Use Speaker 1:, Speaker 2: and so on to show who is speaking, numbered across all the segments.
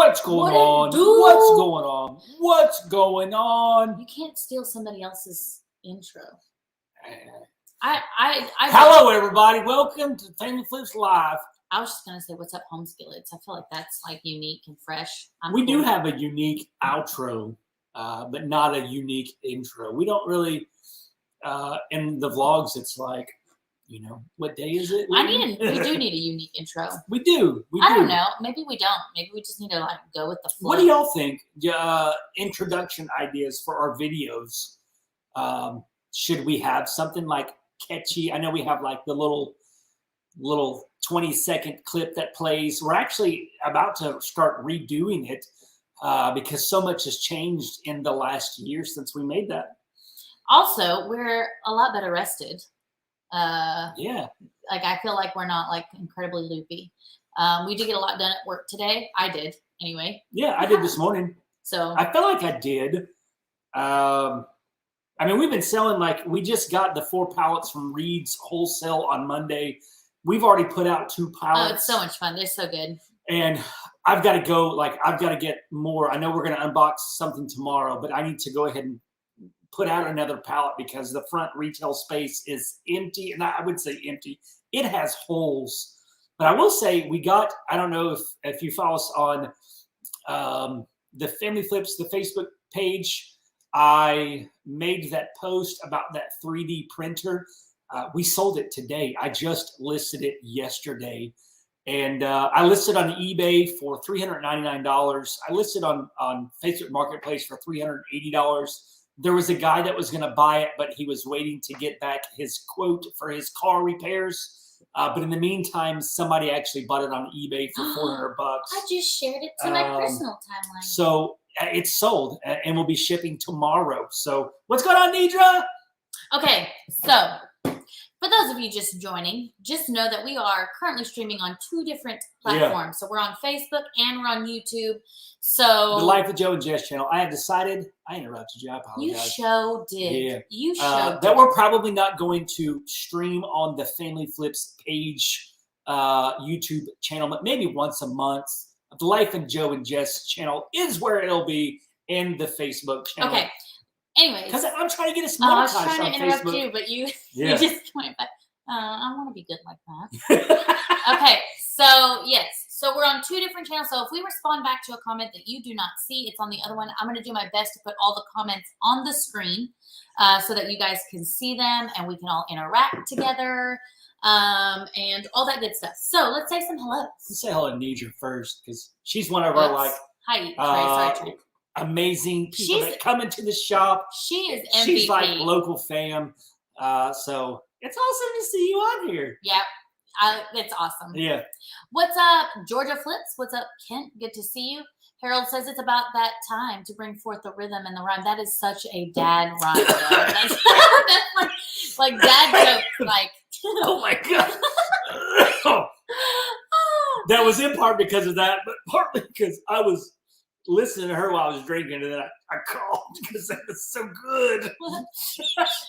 Speaker 1: What's going on? What's going on? What's going on?
Speaker 2: You can't steal somebody else's intro.
Speaker 1: Hello, everybody. Welcome to Family Flips Live.
Speaker 2: I was just going to say, what's up, homeschoolers? I feel like that's like unique and fresh.
Speaker 1: We do have a unique outro, but not a unique intro. We don't really, in the vlogs, it's like, you know, what day is it?
Speaker 2: We do need a unique intro.
Speaker 1: We do.
Speaker 2: I don't know. Maybe we don't. Maybe we just need to like go with the flow.
Speaker 1: What do y'all think? Introduction ideas for our videos. Should we have something like catchy? I know we have like the little 20-second clip that plays. We're actually about to start redoing it because so much has changed in the last year since we made that. Also,
Speaker 2: we're a lot better rested.
Speaker 1: Yeah.
Speaker 2: Like I feel like we're not like incredibly loopy. We did get a lot done at work today. I did anyway.
Speaker 1: Yeah, I did this morning.
Speaker 2: So
Speaker 1: I felt like I did. I mean, we've been selling we just got the 4 pallets from Reed's Wholesale on Monday. We've already put out 2 pallets.
Speaker 2: Oh, it's so much fun. They're so good.
Speaker 1: And I've got to go, I've got to get more. I know we're going to unbox something tomorrow, but I need to go ahead and put out another pallet because the front retail space is empty. And I would say empty. It has holes. But I will say I don't know if you follow us on the Family Flips, the Facebook page. I made that post about that 3D printer. We sold it today. I just listed it yesterday. And I listed on eBay for $399. I listed on Facebook Marketplace for $380. There was a guy that was going to buy it, but he was waiting to get back his quote for his car repairs. But in the meantime, somebody actually bought it on eBay for $400.
Speaker 2: I just shared it to my personal timeline.
Speaker 1: So it's sold and will be shipping tomorrow. So what's going on, Nidra?
Speaker 2: Okay, so for those of you just joining, just know that we are currently streaming on 2 different platforms. Yeah. So we're on Facebook and we're on YouTube. So
Speaker 1: the Life of Joe and Jess channel. I had decided, I interrupted you. I apologize.
Speaker 2: You sure did.
Speaker 1: Yeah.
Speaker 2: You sure did.
Speaker 1: That we're probably not going to stream on the Family Flips page YouTube channel, but maybe once a month. The Life of Joe and Jess channel is where it'll be in the Facebook channel.
Speaker 2: Okay. Anyways,
Speaker 1: because I'm trying to get us monetized on Facebook.
Speaker 2: I was trying to interrupt you, but you just went back. I want to be good like that. Okay, so yes, so we're on 2 different channels. So if we respond back to a comment that you do not see, it's on the other one. I'm going to do my best to put all the comments on the screen so that you guys can see them and we can all interact together and all that good stuff. So let's say some hellos.
Speaker 1: Let's say hello to Nidra first because she's one of our
Speaker 2: hi, Trey.
Speaker 1: Amazing people that come into the shop.
Speaker 2: She is MVP.
Speaker 1: She's like local fam. So it's awesome to see you on here.
Speaker 2: Yep. It's awesome.
Speaker 1: Yeah.
Speaker 2: What's up, Georgia Flips? What's up, Kent? Good to see you. Harold says it's about that time to bring forth the rhythm and the rhyme. That is such a dad rhyme. That's like dad jokes.
Speaker 1: Oh my God. That was in part because of that, but partly because I was listening to her while I was drinking, and then I called because that was so good.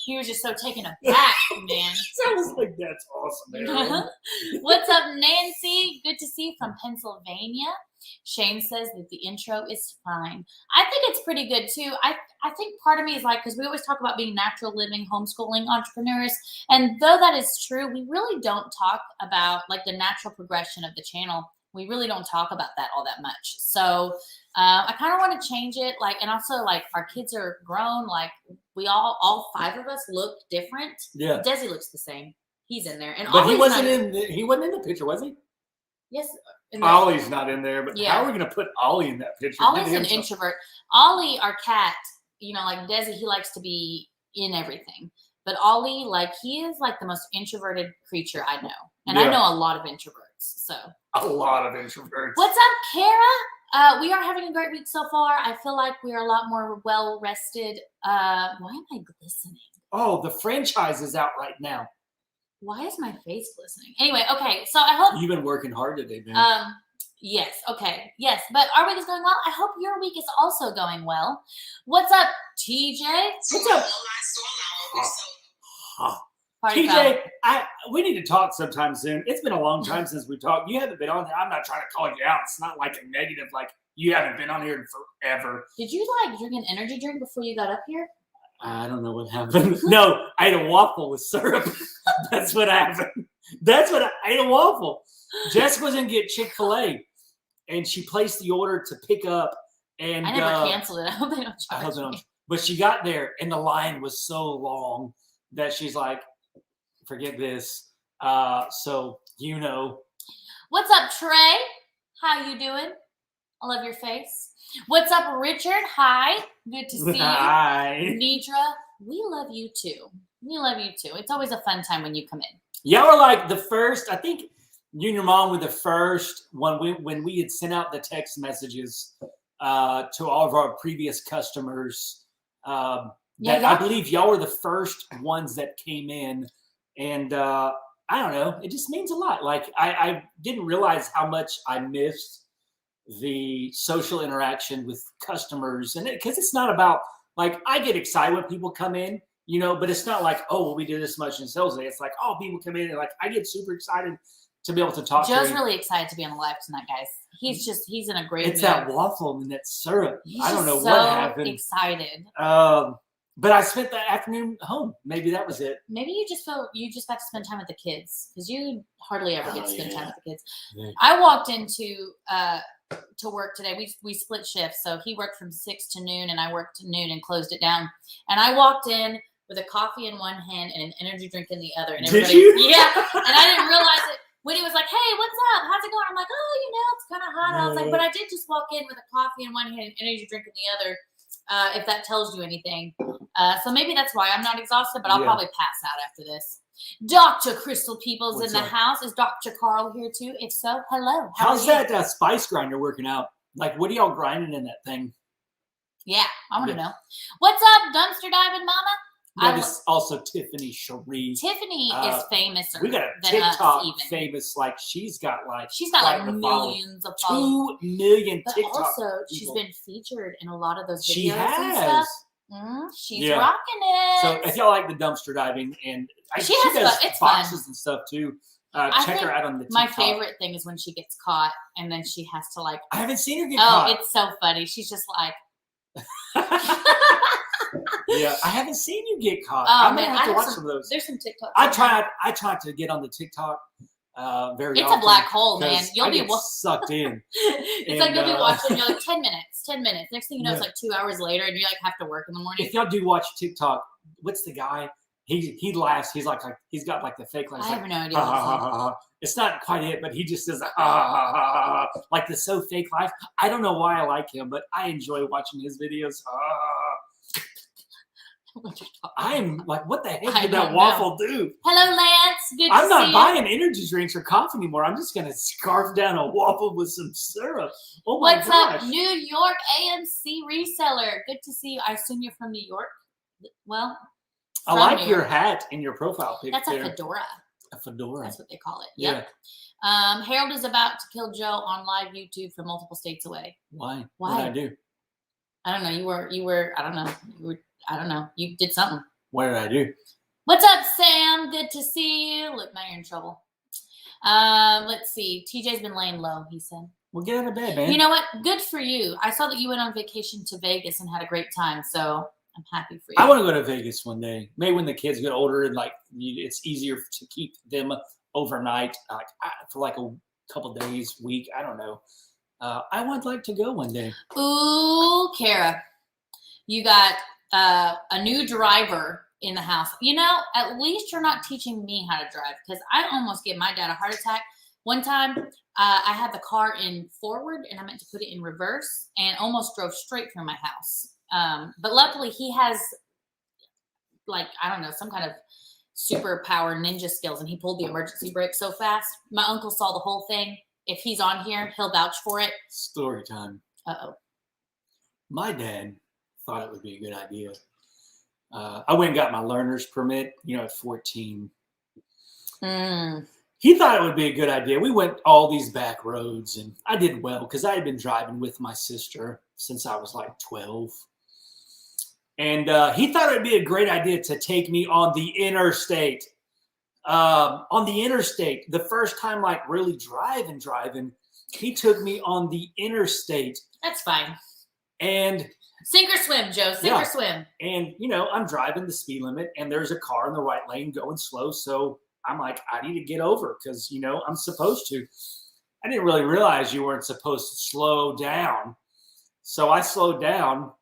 Speaker 2: You were just so taken aback, man.
Speaker 1: I was like, that's awesome, man.
Speaker 2: What's up, Nancy? Good to see you from Pennsylvania. Shane says that the intro is fine. I think it's pretty good, too. I think part of me is because we always talk about being natural living, homeschooling entrepreneurs. And though that is true, we really don't talk about, the natural progression of the channel. We really don't talk about that all that much. So I kind of want to change it. And also our kids are grown. We all 5 of us look different.
Speaker 1: Yeah.
Speaker 2: Desi looks the same. He's in there.
Speaker 1: But he wasn't in the picture, was he?
Speaker 2: Yes.
Speaker 1: Ollie's not in there, but how are we going to put Ollie in that picture?
Speaker 2: Ollie's an introvert. Ollie, our cat, like Desi, he likes to be in everything. But Ollie, he is the most introverted creature I know. And I know a lot of introverts. So
Speaker 1: a lot of introverts.
Speaker 2: What's up, Kara? We are having a great week so far. I feel like we are a lot more well rested. Why am I glistening?
Speaker 1: Oh, the franchise is out right now.
Speaker 2: Why is my face glistening? Anyway, okay. So I hope
Speaker 1: you've been working hard today, man.
Speaker 2: Yes. Okay. Yes. But our week is going well. I hope your week is also going well. What's up, TJ?
Speaker 1: What's up? TJ, we need to talk sometime soon. It's been a long time since we talked. You haven't been on here. I'm not trying to call you out. It's not like a negative, You haven't been on here in forever.
Speaker 2: Did you like drink an energy drink before you got up here?
Speaker 1: I don't know what happened. No, I ate a waffle with syrup. That's what happened. I ate a waffle. Jessica was going to get Chick-fil-A, and she placed the order to pick up. And
Speaker 2: I never canceled it. I hope they don't charge me.
Speaker 1: But she got there, and the line was so long that she's like, forget this. So,
Speaker 2: What's up, Trey? How you doing? I love your face. What's up, Richard? Hi. Good to see you.
Speaker 1: Hi.
Speaker 2: Nidra, we love you too. We love you too. It's always a fun time when you come in.
Speaker 1: Y'all were like the first, I think you and your mom were the first when we had sent out the text messages to all of our previous customers. I believe y'all were the first ones that came in. And I don't know, it just means a lot. Like I didn't realize how much I missed the social interaction with customers, and because it's not about like I get excited when people come in, but it's not like, oh, well, we did this much in sales day. It's like, oh, people come in and like I get super excited to be able to talk.
Speaker 2: Joe's really excited to be on the live tonight, guys. He's in a great mood.
Speaker 1: It's that waffle and that syrup. I don't know
Speaker 2: so
Speaker 1: what happened.
Speaker 2: Excited.
Speaker 1: But I spent the afternoon home. Maybe that was it.
Speaker 2: Maybe you just got to spend time with the kids because you hardly ever get to spend time with the kids.
Speaker 1: Yeah.
Speaker 2: I walked into to work today. We split shifts, so he worked from 6 to noon, and I worked to noon and closed it down. And I walked in with a coffee in one hand and an energy drink in the other. And everybody,
Speaker 1: did you?
Speaker 2: Yeah. And I didn't realize it when he was like, "Hey, what's up? How's it going?" I'm like, "Oh, it's kind of hot." I was like, "But I did just walk in with a coffee in one hand and an energy drink in the other." If that tells you anything. So maybe that's why I'm not exhausted, but I'll probably pass out after this. Dr. Crystal Peoples in the house. Is Dr. Carl here too? If so, hello.
Speaker 1: How's that spice grinder working out? Like, what are y'all grinding in that thing?
Speaker 2: Yeah, I want to know. What's up, Dumpster Diving Mama?
Speaker 1: That is also Tiffany Cherie.
Speaker 2: Tiffany is famous.
Speaker 1: We got a TikTok famous. Like she's got like
Speaker 2: millions of followers.
Speaker 1: 2 million
Speaker 2: but
Speaker 1: TikTok.
Speaker 2: Also,
Speaker 1: people.
Speaker 2: She's been featured in a lot of those videos.
Speaker 1: She has.
Speaker 2: And stuff. She's rocking it.
Speaker 1: So if y'all like the dumpster diving, and she does boxes and stuff too. Check her out on the TikTok.
Speaker 2: My favorite thing is when she gets caught and then she has to like.
Speaker 1: I haven't seen her get caught.
Speaker 2: Oh, it's so funny. She's just like.
Speaker 1: Yeah, I haven't seen you get caught.
Speaker 2: Oh,
Speaker 1: I'm gonna have to watch some of those.
Speaker 2: There's some TikTok.
Speaker 1: I tried to get on the TikTok. Very
Speaker 2: it's
Speaker 1: often
Speaker 2: a black hole, man. You'll be
Speaker 1: sucked in.
Speaker 2: It's like you'll be watching. You're like 10 minutes. Next thing you know, it's like 2 hours later, and you like have to work in the morning.
Speaker 1: If y'all do watch TikTok, what's the guy? He laughs. He's like he's got like the fake laugh.
Speaker 2: I have no idea.
Speaker 1: It's not quite it, but he just says like the so fake laugh. I don't know why I like him, but I enjoy watching his videos. I'm like, what the heck did that waffle do?
Speaker 2: Hello, Lance. Good to see you.
Speaker 1: I'm not buying energy drinks or coffee anymore. I'm just gonna scarf down a waffle with some syrup. Oh my gosh.
Speaker 2: What's up, New York AMC reseller? Good to see you. I assume you're from New York. Well,
Speaker 1: I like your hat in your profile picture.
Speaker 2: That's a fedora.
Speaker 1: A fedora.
Speaker 2: That's what they call it. Yep. Yeah. Harold is about to kill Joe on live YouTube from multiple states away.
Speaker 1: Why? What did I do?
Speaker 2: I don't know. You were. I don't know. I don't know. You did something.
Speaker 1: What did I do?
Speaker 2: What's up, Sam? Good to see you. Look, now you're in trouble. Let's see. TJ's been laying low, he said.
Speaker 1: Well, get out of bed, man.
Speaker 2: You know what? Good for you. I saw that you went on vacation to Vegas and had a great time, so I'm happy for you.
Speaker 1: I want to go to Vegas one day. Maybe when the kids get older and like it's easier to keep them overnight, for like a couple days, week. I don't know. I would like to go one day.
Speaker 2: Ooh, Kara, you got a new driver in the house. You know, at least you're not teaching me how to drive, because I almost gave my dad a heart attack. One time, I had the car in forward and I meant to put it in reverse and almost drove straight through my house. But luckily he has like, I don't know, some kind of superpower ninja skills, and he pulled the emergency brake so fast. My uncle saw the whole thing. If he's on here, he'll vouch for it.
Speaker 1: Story time.
Speaker 2: Uh-oh.
Speaker 1: My dad thought it would be a good idea. I went and got my learner's permit, at 14. He thought it would be a good idea. We went all these back roads, and I did well because I had been driving with my sister since I was like 12. And he thought it would be a great idea to take me on the interstate. The first time, like really driving. He took me on the interstate,
Speaker 2: That's fine.
Speaker 1: and
Speaker 2: Sink or swim, Joe. Sink
Speaker 1: Yeah.
Speaker 2: or swim.
Speaker 1: And, I'm driving the speed limit, and there's a car in the right lane going slow. So I'm like, I need to get over because, I'm supposed to. I didn't really realize you weren't supposed to slow down. So I slowed down,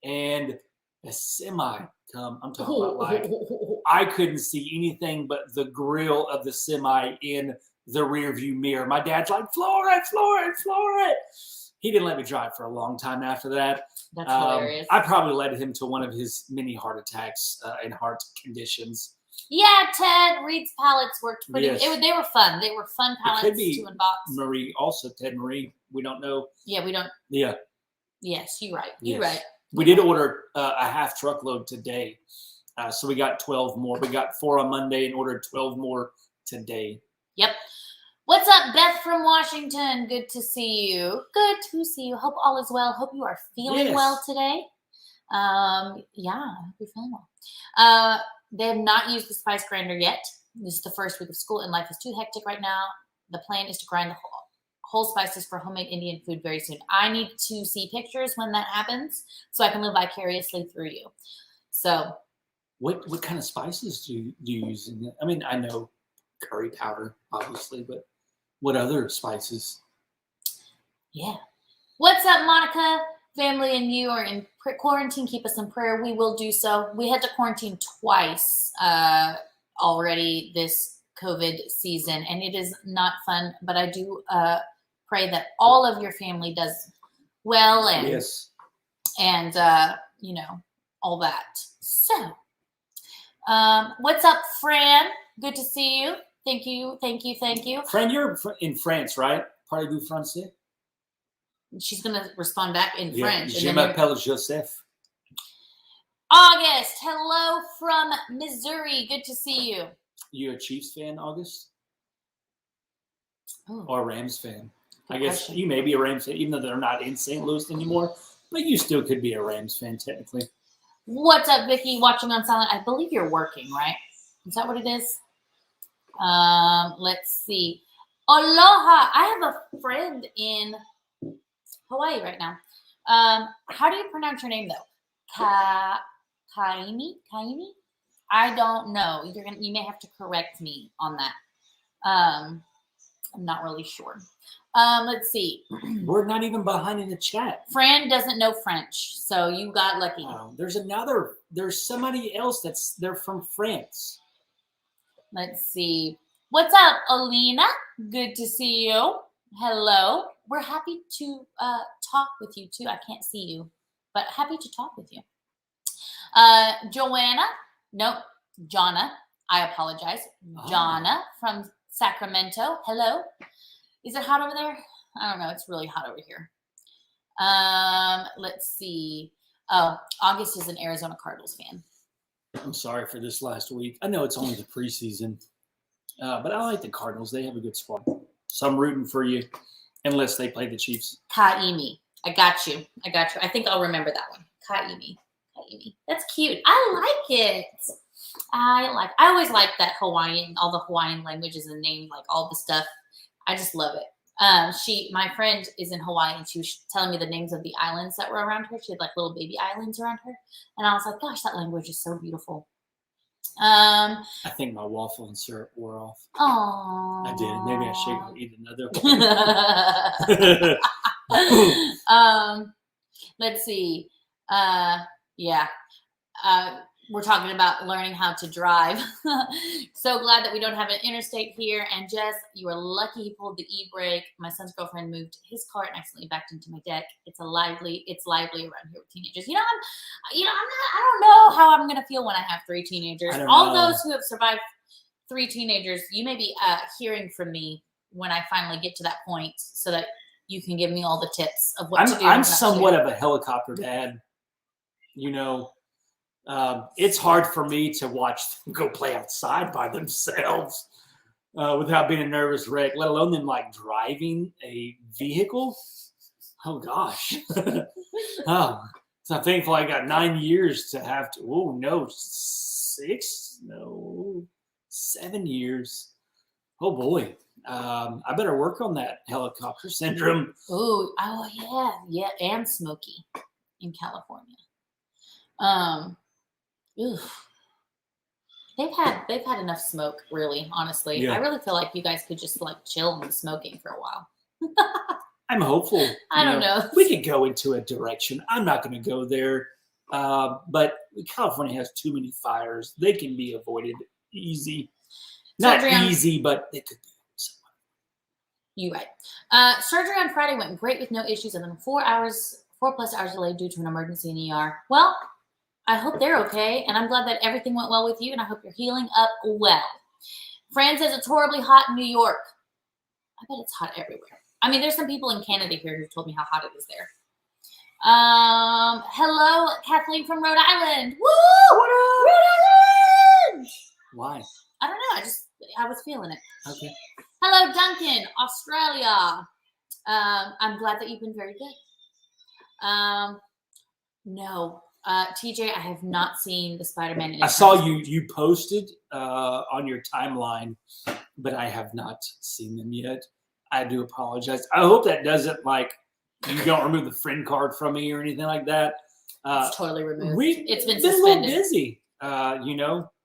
Speaker 1: and a semi come. I'm talking about like, I couldn't see anything but the grill of the semi in the rear view mirror. My dad's like, floor it, floor it, floor it. He didn't let me drive for a long time after that.
Speaker 2: That's hilarious.
Speaker 1: I probably led him to one of his many heart attacks and heart conditions.
Speaker 2: Yeah, Ted Reed's pallets worked pretty.
Speaker 1: Yes.
Speaker 2: They were fun. They were fun pallets
Speaker 1: It could be
Speaker 2: to unbox.
Speaker 1: Marie, also Ted Marie. We don't know.
Speaker 2: Yeah, we don't.
Speaker 1: Yeah.
Speaker 2: Yes, you're right.
Speaker 1: Yes.
Speaker 2: You're right.
Speaker 1: We did order a half truckload today. So we got 12 more. We got 4 on Monday and ordered 12 more today.
Speaker 2: Yep. What's up, Beth from Washington? Good to see you. Good to see you. Hope all is well. Hope you are feeling well today. Yeah, I hope you're feeling well. They have not used the spice grinder yet. This is the first week of school, and life is too hectic right now. The plan is to grind the whole spices for homemade Indian food very soon. I need to see pictures when that happens so I can live vicariously through you. So,
Speaker 1: what kind of spices do you use in it? I mean, I know curry powder, obviously, but what other spices?
Speaker 2: Yeah. What's up, Monica? Family and you are in quarantine. Keep us in prayer. We will do so. We had to quarantine twice already this COVID season, and it is not fun. But I do pray that all of your family does well, and
Speaker 1: Yes,
Speaker 2: and all that. So, what's up, Fran? Good to see you. Thank you.
Speaker 1: Fran, you're in France, right? Parlez-vous français?
Speaker 2: She's gonna respond back in French.
Speaker 1: Je m'appelle Joseph.
Speaker 2: August, hello from Missouri. Good to see you.
Speaker 1: You a Chiefs fan, August?
Speaker 2: Oh.
Speaker 1: Or a Rams fan?
Speaker 2: Good
Speaker 1: I guess
Speaker 2: question.
Speaker 1: you may be a Rams fan, even though they're not in St. Louis anymore. But you still could be a Rams fan, technically.
Speaker 2: What's up, Vicky? Watching on silent. I believe you're working, right? Is that what it is? Let's see. Aloha. I have a friend in Hawaii right now. How do you pronounce your name though? Kaini? I don't know. You may have to correct me on that. I'm not really sure. Let's see.
Speaker 1: We're not even behind in the chat.
Speaker 2: Fran doesn't know French, so you got lucky.
Speaker 1: There's somebody else they're from France.
Speaker 2: Let's see. What's up, Alina? Good to see you. Hello. We're happy to talk with you too. I can't see you, but happy to talk with you. Joanna. Nope. Jonna. I apologize.
Speaker 1: Oh.
Speaker 2: Jonna from Sacramento. Hello. Is it hot over there? I don't know. It's really hot over here. Let's see. Oh, August is an Arizona Cardinals fan.
Speaker 1: I'm sorry for this last week. I know it's only the preseason, but I like the Cardinals. They have a good squad. So I'm rooting for you, unless they play the Chiefs.
Speaker 2: Kaimi. I got you. I think I'll remember that one. Kaimi. That's cute. I like it. I always like that Hawaiian, all the Hawaiian languages and name, like all the stuff. I just love it. My friend is in Hawaii, and she was telling me the names of the islands that were around her. She had like little baby islands around her. And I was like, gosh, that language is so beautiful.
Speaker 1: I think my waffle and syrup wore off.
Speaker 2: Oh,
Speaker 1: I did. Maybe I should go eat another one.
Speaker 2: Let's see. Yeah. We're talking about learning how to drive. So glad that we don't have an interstate here. And Jess, you were lucky he pulled the e-brake. My son's girlfriend moved his car and accidentally backed into my deck. It's lively around here with teenagers. I don't know how I'm gonna feel when I have 3 teenagers. All those who have survived 3 teenagers, you may be hearing from me when I finally get to that point, so that you can give me all the tips of what to do.
Speaker 1: I'm somewhat of a helicopter dad. It's hard for me to watch them go play outside by themselves without being a nervous wreck, let alone them like driving a vehicle. Oh gosh. Oh, so I'm thankful I got 9 years to have to. Oh no, 6? No, 7 years. Oh boy. I better work on that helicopter syndrome.
Speaker 2: Ooh, oh yeah, and smoky in California. Oof. They've had enough smoke, really, honestly.
Speaker 1: Yeah.
Speaker 2: I really feel like you guys could just like chill on the smoking for a while.
Speaker 1: I'm hopeful.
Speaker 2: I don't know.
Speaker 1: We could go into a direction. I'm not going to go there. But California has too many fires. They can be avoided easy. Not
Speaker 2: Surgery on-
Speaker 1: easy, but they could be.
Speaker 2: You right. Surgery on Friday went great with no issues, and then 4+ hours delayed due to an emergency in the ER. Well, I hope they're okay, and I'm glad that everything went well with you, and I hope you're healing up well. Fran says it's horribly hot in New York. I bet it's hot everywhere. I mean, there's some people in Canada here who told me how hot it is there. Hello, Kathleen from Rhode Island. Woo!
Speaker 1: What up?
Speaker 2: Rhode Island!
Speaker 1: Why?
Speaker 2: I don't know. I was feeling it.
Speaker 1: Okay.
Speaker 2: Hello, Duncan, Australia. I'm glad that you've been very good. No, TJ, I have not seen the Spider-Man.
Speaker 1: I saw you posted on your timeline, but I have not seen them yet. I do apologize. I hope that doesn't like you don't remove the friend card from me or anything like that.
Speaker 2: It's totally removed. It's been
Speaker 1: a
Speaker 2: suspended.
Speaker 1: little busy.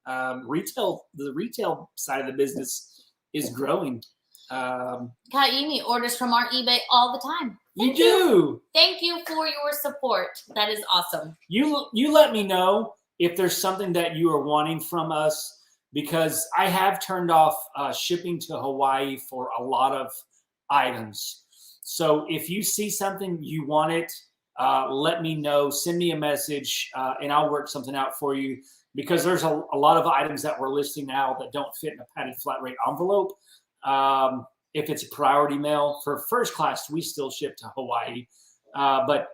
Speaker 1: The retail side of the business is growing.
Speaker 2: Kaimi orders from our eBay all the time.
Speaker 1: You do.
Speaker 2: Thank you for your support. That is awesome.
Speaker 1: You let me know if there's something that you are wanting from us, because I have turned off shipping to Hawaii for a lot of items. So if you see something you want it, let me know. Send me a message, and I'll work something out for you. Because there's a lot of items that we're listing now that don't fit in a padded flat rate envelope. If it's a priority mail for first class, we still ship to Hawaii. But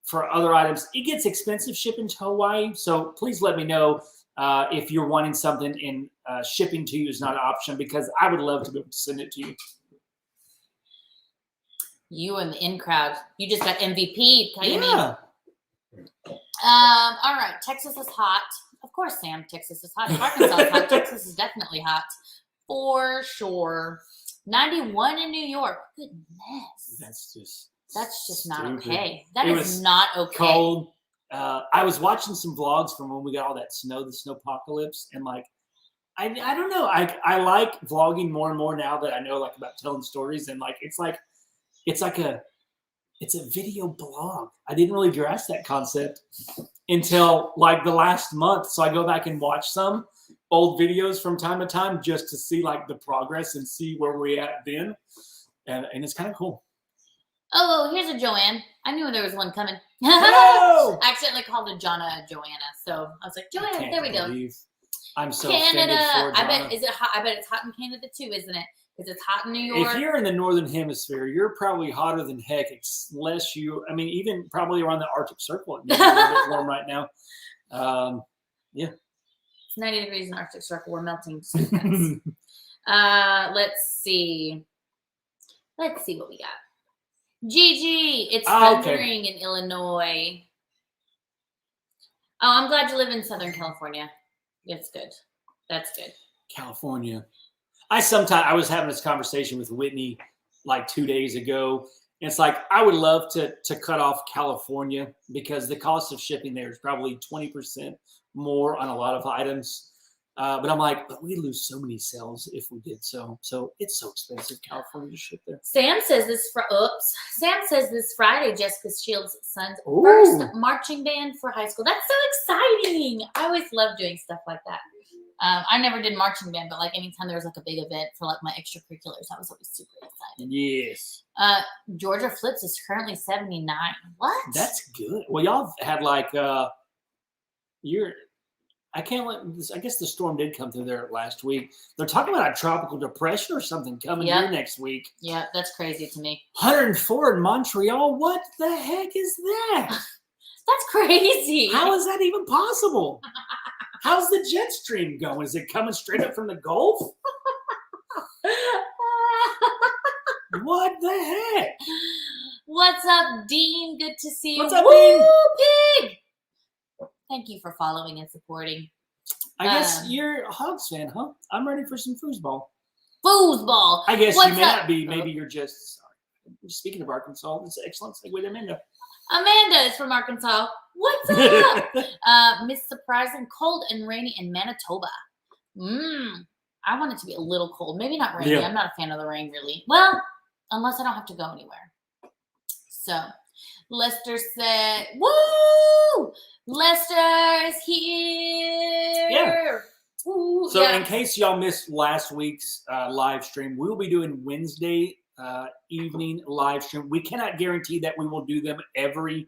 Speaker 1: for other items, it gets expensive shipping to Hawaii. So please let me know if you're wanting something and shipping to you is not an option, because I would love to be able to send it to you.
Speaker 2: You and the in crowd. You just got MVP.
Speaker 1: Yeah.
Speaker 2: All right. Texas is hot. Of course, Sam. Texas is hot. Arkansas is hot. Texas is definitely hot. For sure. 91 in New York. Goodness.
Speaker 1: That's just
Speaker 2: not
Speaker 1: stupid.
Speaker 2: okay. That
Speaker 1: It
Speaker 2: is
Speaker 1: was
Speaker 2: not okay.
Speaker 1: Cold. I was watching some vlogs from when we got all that snow, the snowpocalypse, and like, I don't know. I like vlogging more and more now that I know like about telling stories, and like it's a video blog. I didn't really grasp that concept until like the last month. So I go back and watch some old videos from time to time just to see like the progress and see where we're at then. And it's kind of cool.
Speaker 2: Oh, here's a Joanne. I knew there was one coming.
Speaker 1: Hello!
Speaker 2: I accidentally called a Joanna. So I was like, Joanna, there we go.
Speaker 1: I'm so
Speaker 2: Canada.
Speaker 1: offended for
Speaker 2: I
Speaker 1: Jonna.
Speaker 2: bet is it hot? I bet it's hot in Canada too, isn't it? Because it's hot in New York.
Speaker 1: If you're in the northern hemisphere, you're probably hotter than heck, unless you. I mean, even probably around the Arctic Circle, it's a little bit warm right now. Yeah.
Speaker 2: It's 90 degrees in the Arctic Circle. We're melting. Let's see. Let's see what we got. Gigi, it's thundering in Illinois. Oh, I'm glad you live in Southern California. That's good. That's good.
Speaker 1: California. I was having this conversation with Whitney like 2 days ago. And it's like, I would love to cut off California because the cost of shipping there is probably 20% more on a lot of items. But I'm like, but we lose so many sales if we did so. So it's so expensive, California, to ship there.
Speaker 2: Sam says this Friday, Jessica Shields' son's first marching band for high school. That's so exciting. I always love doing stuff like that. I never did marching band, but like anytime there was like a big event for like my extracurriculars, I was always super excited.
Speaker 1: Yes.
Speaker 2: Georgia Flips is currently 79. What?
Speaker 1: That's good. Well, y'all had like I guess the storm did come through there last week. They're talking about a tropical depression or something coming here next week.
Speaker 2: Yeah, that's crazy to me.
Speaker 1: 104 in Montreal. What the heck is that?
Speaker 2: That's crazy.
Speaker 1: How is that even possible? How's the jet stream going? Is it coming straight up from the Gulf? What the heck?
Speaker 2: What's up, Dean? Good to see you.
Speaker 1: What's up, Dean?
Speaker 2: Pig! Thank you for following and supporting.
Speaker 1: I guess you're a Hogs fan, huh? I'm ready for some foosball.
Speaker 2: foosball.
Speaker 1: I guess
Speaker 2: What's
Speaker 1: you may
Speaker 2: up?
Speaker 1: not be. Maybe you're just. Speaking of Arkansas, it's excellent segue with Amanda.
Speaker 2: Amanda is from Arkansas. What's up? Miss Surprising, cold and rainy in Manitoba. I want it to be a little cold. Maybe not rainy.
Speaker 1: Yeah.
Speaker 2: I'm not a fan of the rain, really. Well, unless I don't have to go anywhere. So, Lester said, woo! Lester is here.
Speaker 1: Yeah.
Speaker 2: Woo,
Speaker 1: So,
Speaker 2: yeah.
Speaker 1: in case y'all missed last week's live stream, we'll be doing Wednesday evening live stream. We cannot guarantee that we will do them every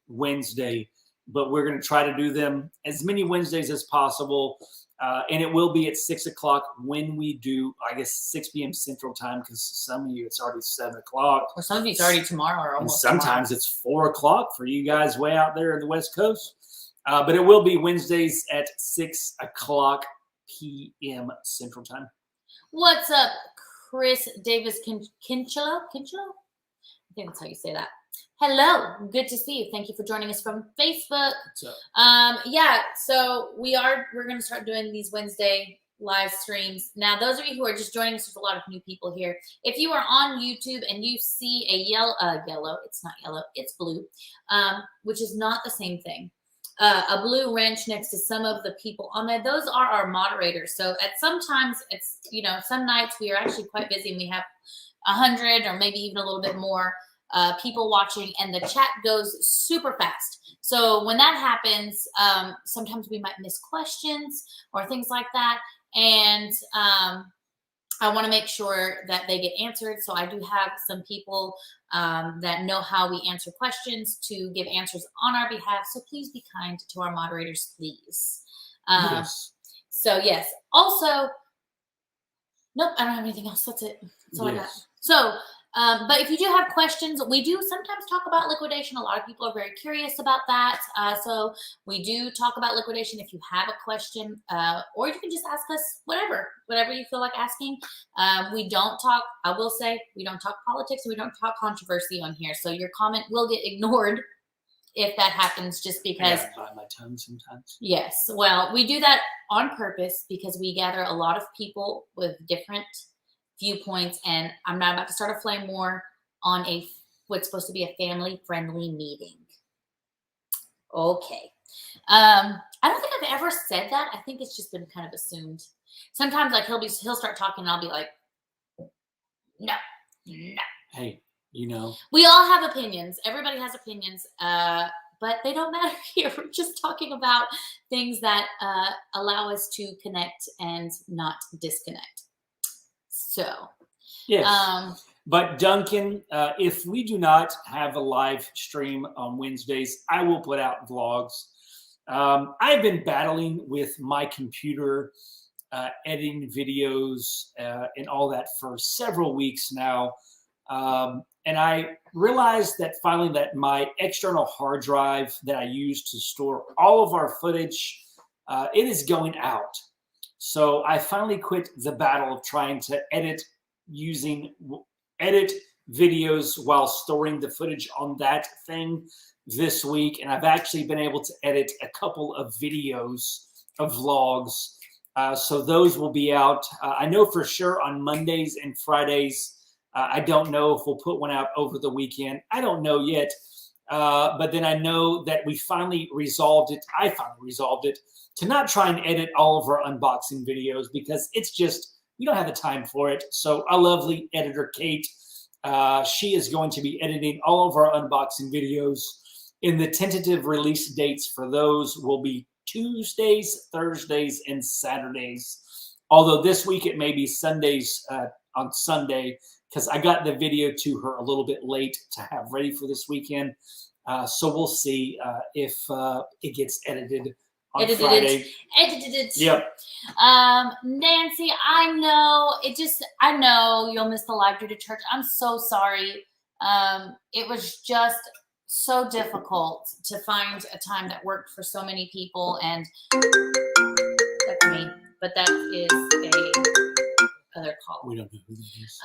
Speaker 1: Wednesday, but we're going to try to do them as many Wednesdays as possible. And it will be at 6 o'clock when we do, I guess, 6 p.m. Central Time, because some of you, it's already 7 o'clock.
Speaker 2: Or some of you, it's already tomorrow or almost
Speaker 1: sometimes
Speaker 2: tomorrow.
Speaker 1: It's 4 o'clock for you guys way out there in the West Coast. But it will be Wednesdays at 6 o'clock p.m. Central Time.
Speaker 2: What's up, Chris Davis Kinchelo? Kinchelo? I think that's how you say that. Hello, good to see you. Thank you for joining us from Facebook.
Speaker 1: What's up?
Speaker 2: Yeah, so we're going to start doing these Wednesday live streams. Now, those of you who are just joining us, there's a lot of new people here. If you are on YouTube and you see a yellow, it's not yellow, it's blue, which is not the same thing. A blue wrench next to some of the people on there. Those are our moderators. So at sometimes it's, some nights we are actually quite busy and we have 100 or maybe even a little bit more people watching, and the chat goes super fast. So when that happens, sometimes we might miss questions or things like that. And I want to make sure that they get answered. So I do have some people that know how we answer questions to give answers on our behalf. So please be kind to our moderators, please.
Speaker 1: Yes.
Speaker 2: So yes. Also, nope, I don't have anything else. That's it. That's all I got. So, but if you do have questions, we do sometimes talk about liquidation. A lot of people are very curious about that. So we do talk about liquidation if you have a question, or you can just ask us whatever you feel like asking. We don't talk, I will say, we don't talk politics and we don't talk controversy on here. So your comment will get ignored if that happens, just because.
Speaker 1: I bite my tongue sometimes. Yes.
Speaker 2: Well, we do that on purpose because we gather a lot of people with different viewpoints, and I'm not about to start a flame war on what's supposed to be a family-friendly meeting. Okay. I don't think I've ever said that. I think it's just been kind of assumed. Sometimes, like, he'll start talking, and I'll be like, no.
Speaker 1: Hey,
Speaker 2: we all have opinions. Everybody has opinions, but they don't matter here. We're just talking about things that allow us to connect and not disconnect. So,
Speaker 1: yes. But Duncan, if we do not have a live stream on Wednesdays, I will put out vlogs. I've been battling with my computer, editing videos and all that for several weeks now. And I realized that finally that my external hard drive that I use to store all of our footage, it is going out. So I finally quit the battle of trying to edit videos while storing the footage on that thing this week. And I've actually been able to edit a couple of videos of vlogs. So those will be out. I know for sure on Mondays and Fridays. I don't know if we'll put one out over the weekend. I don't know yet. But then I know that we finally resolved it. I finally resolved it to not try and edit all of our unboxing videos because it's just, we don't have the time for it. So our lovely editor, Kate, she is going to be editing all of our unboxing videos. And the tentative release dates for those will be Tuesdays, Thursdays, and Saturdays. Although this week it may be Sundays on Sunday, because I got the video to her a little bit late to have ready for this weekend. So we'll see if it gets edited on Friday. Yep.
Speaker 2: Nancy, I know you'll miss the live due to church. I'm so sorry. It was just so difficult to find a time that worked for so many people, and that's me. But that is a other call.
Speaker 1: We don't know who that is.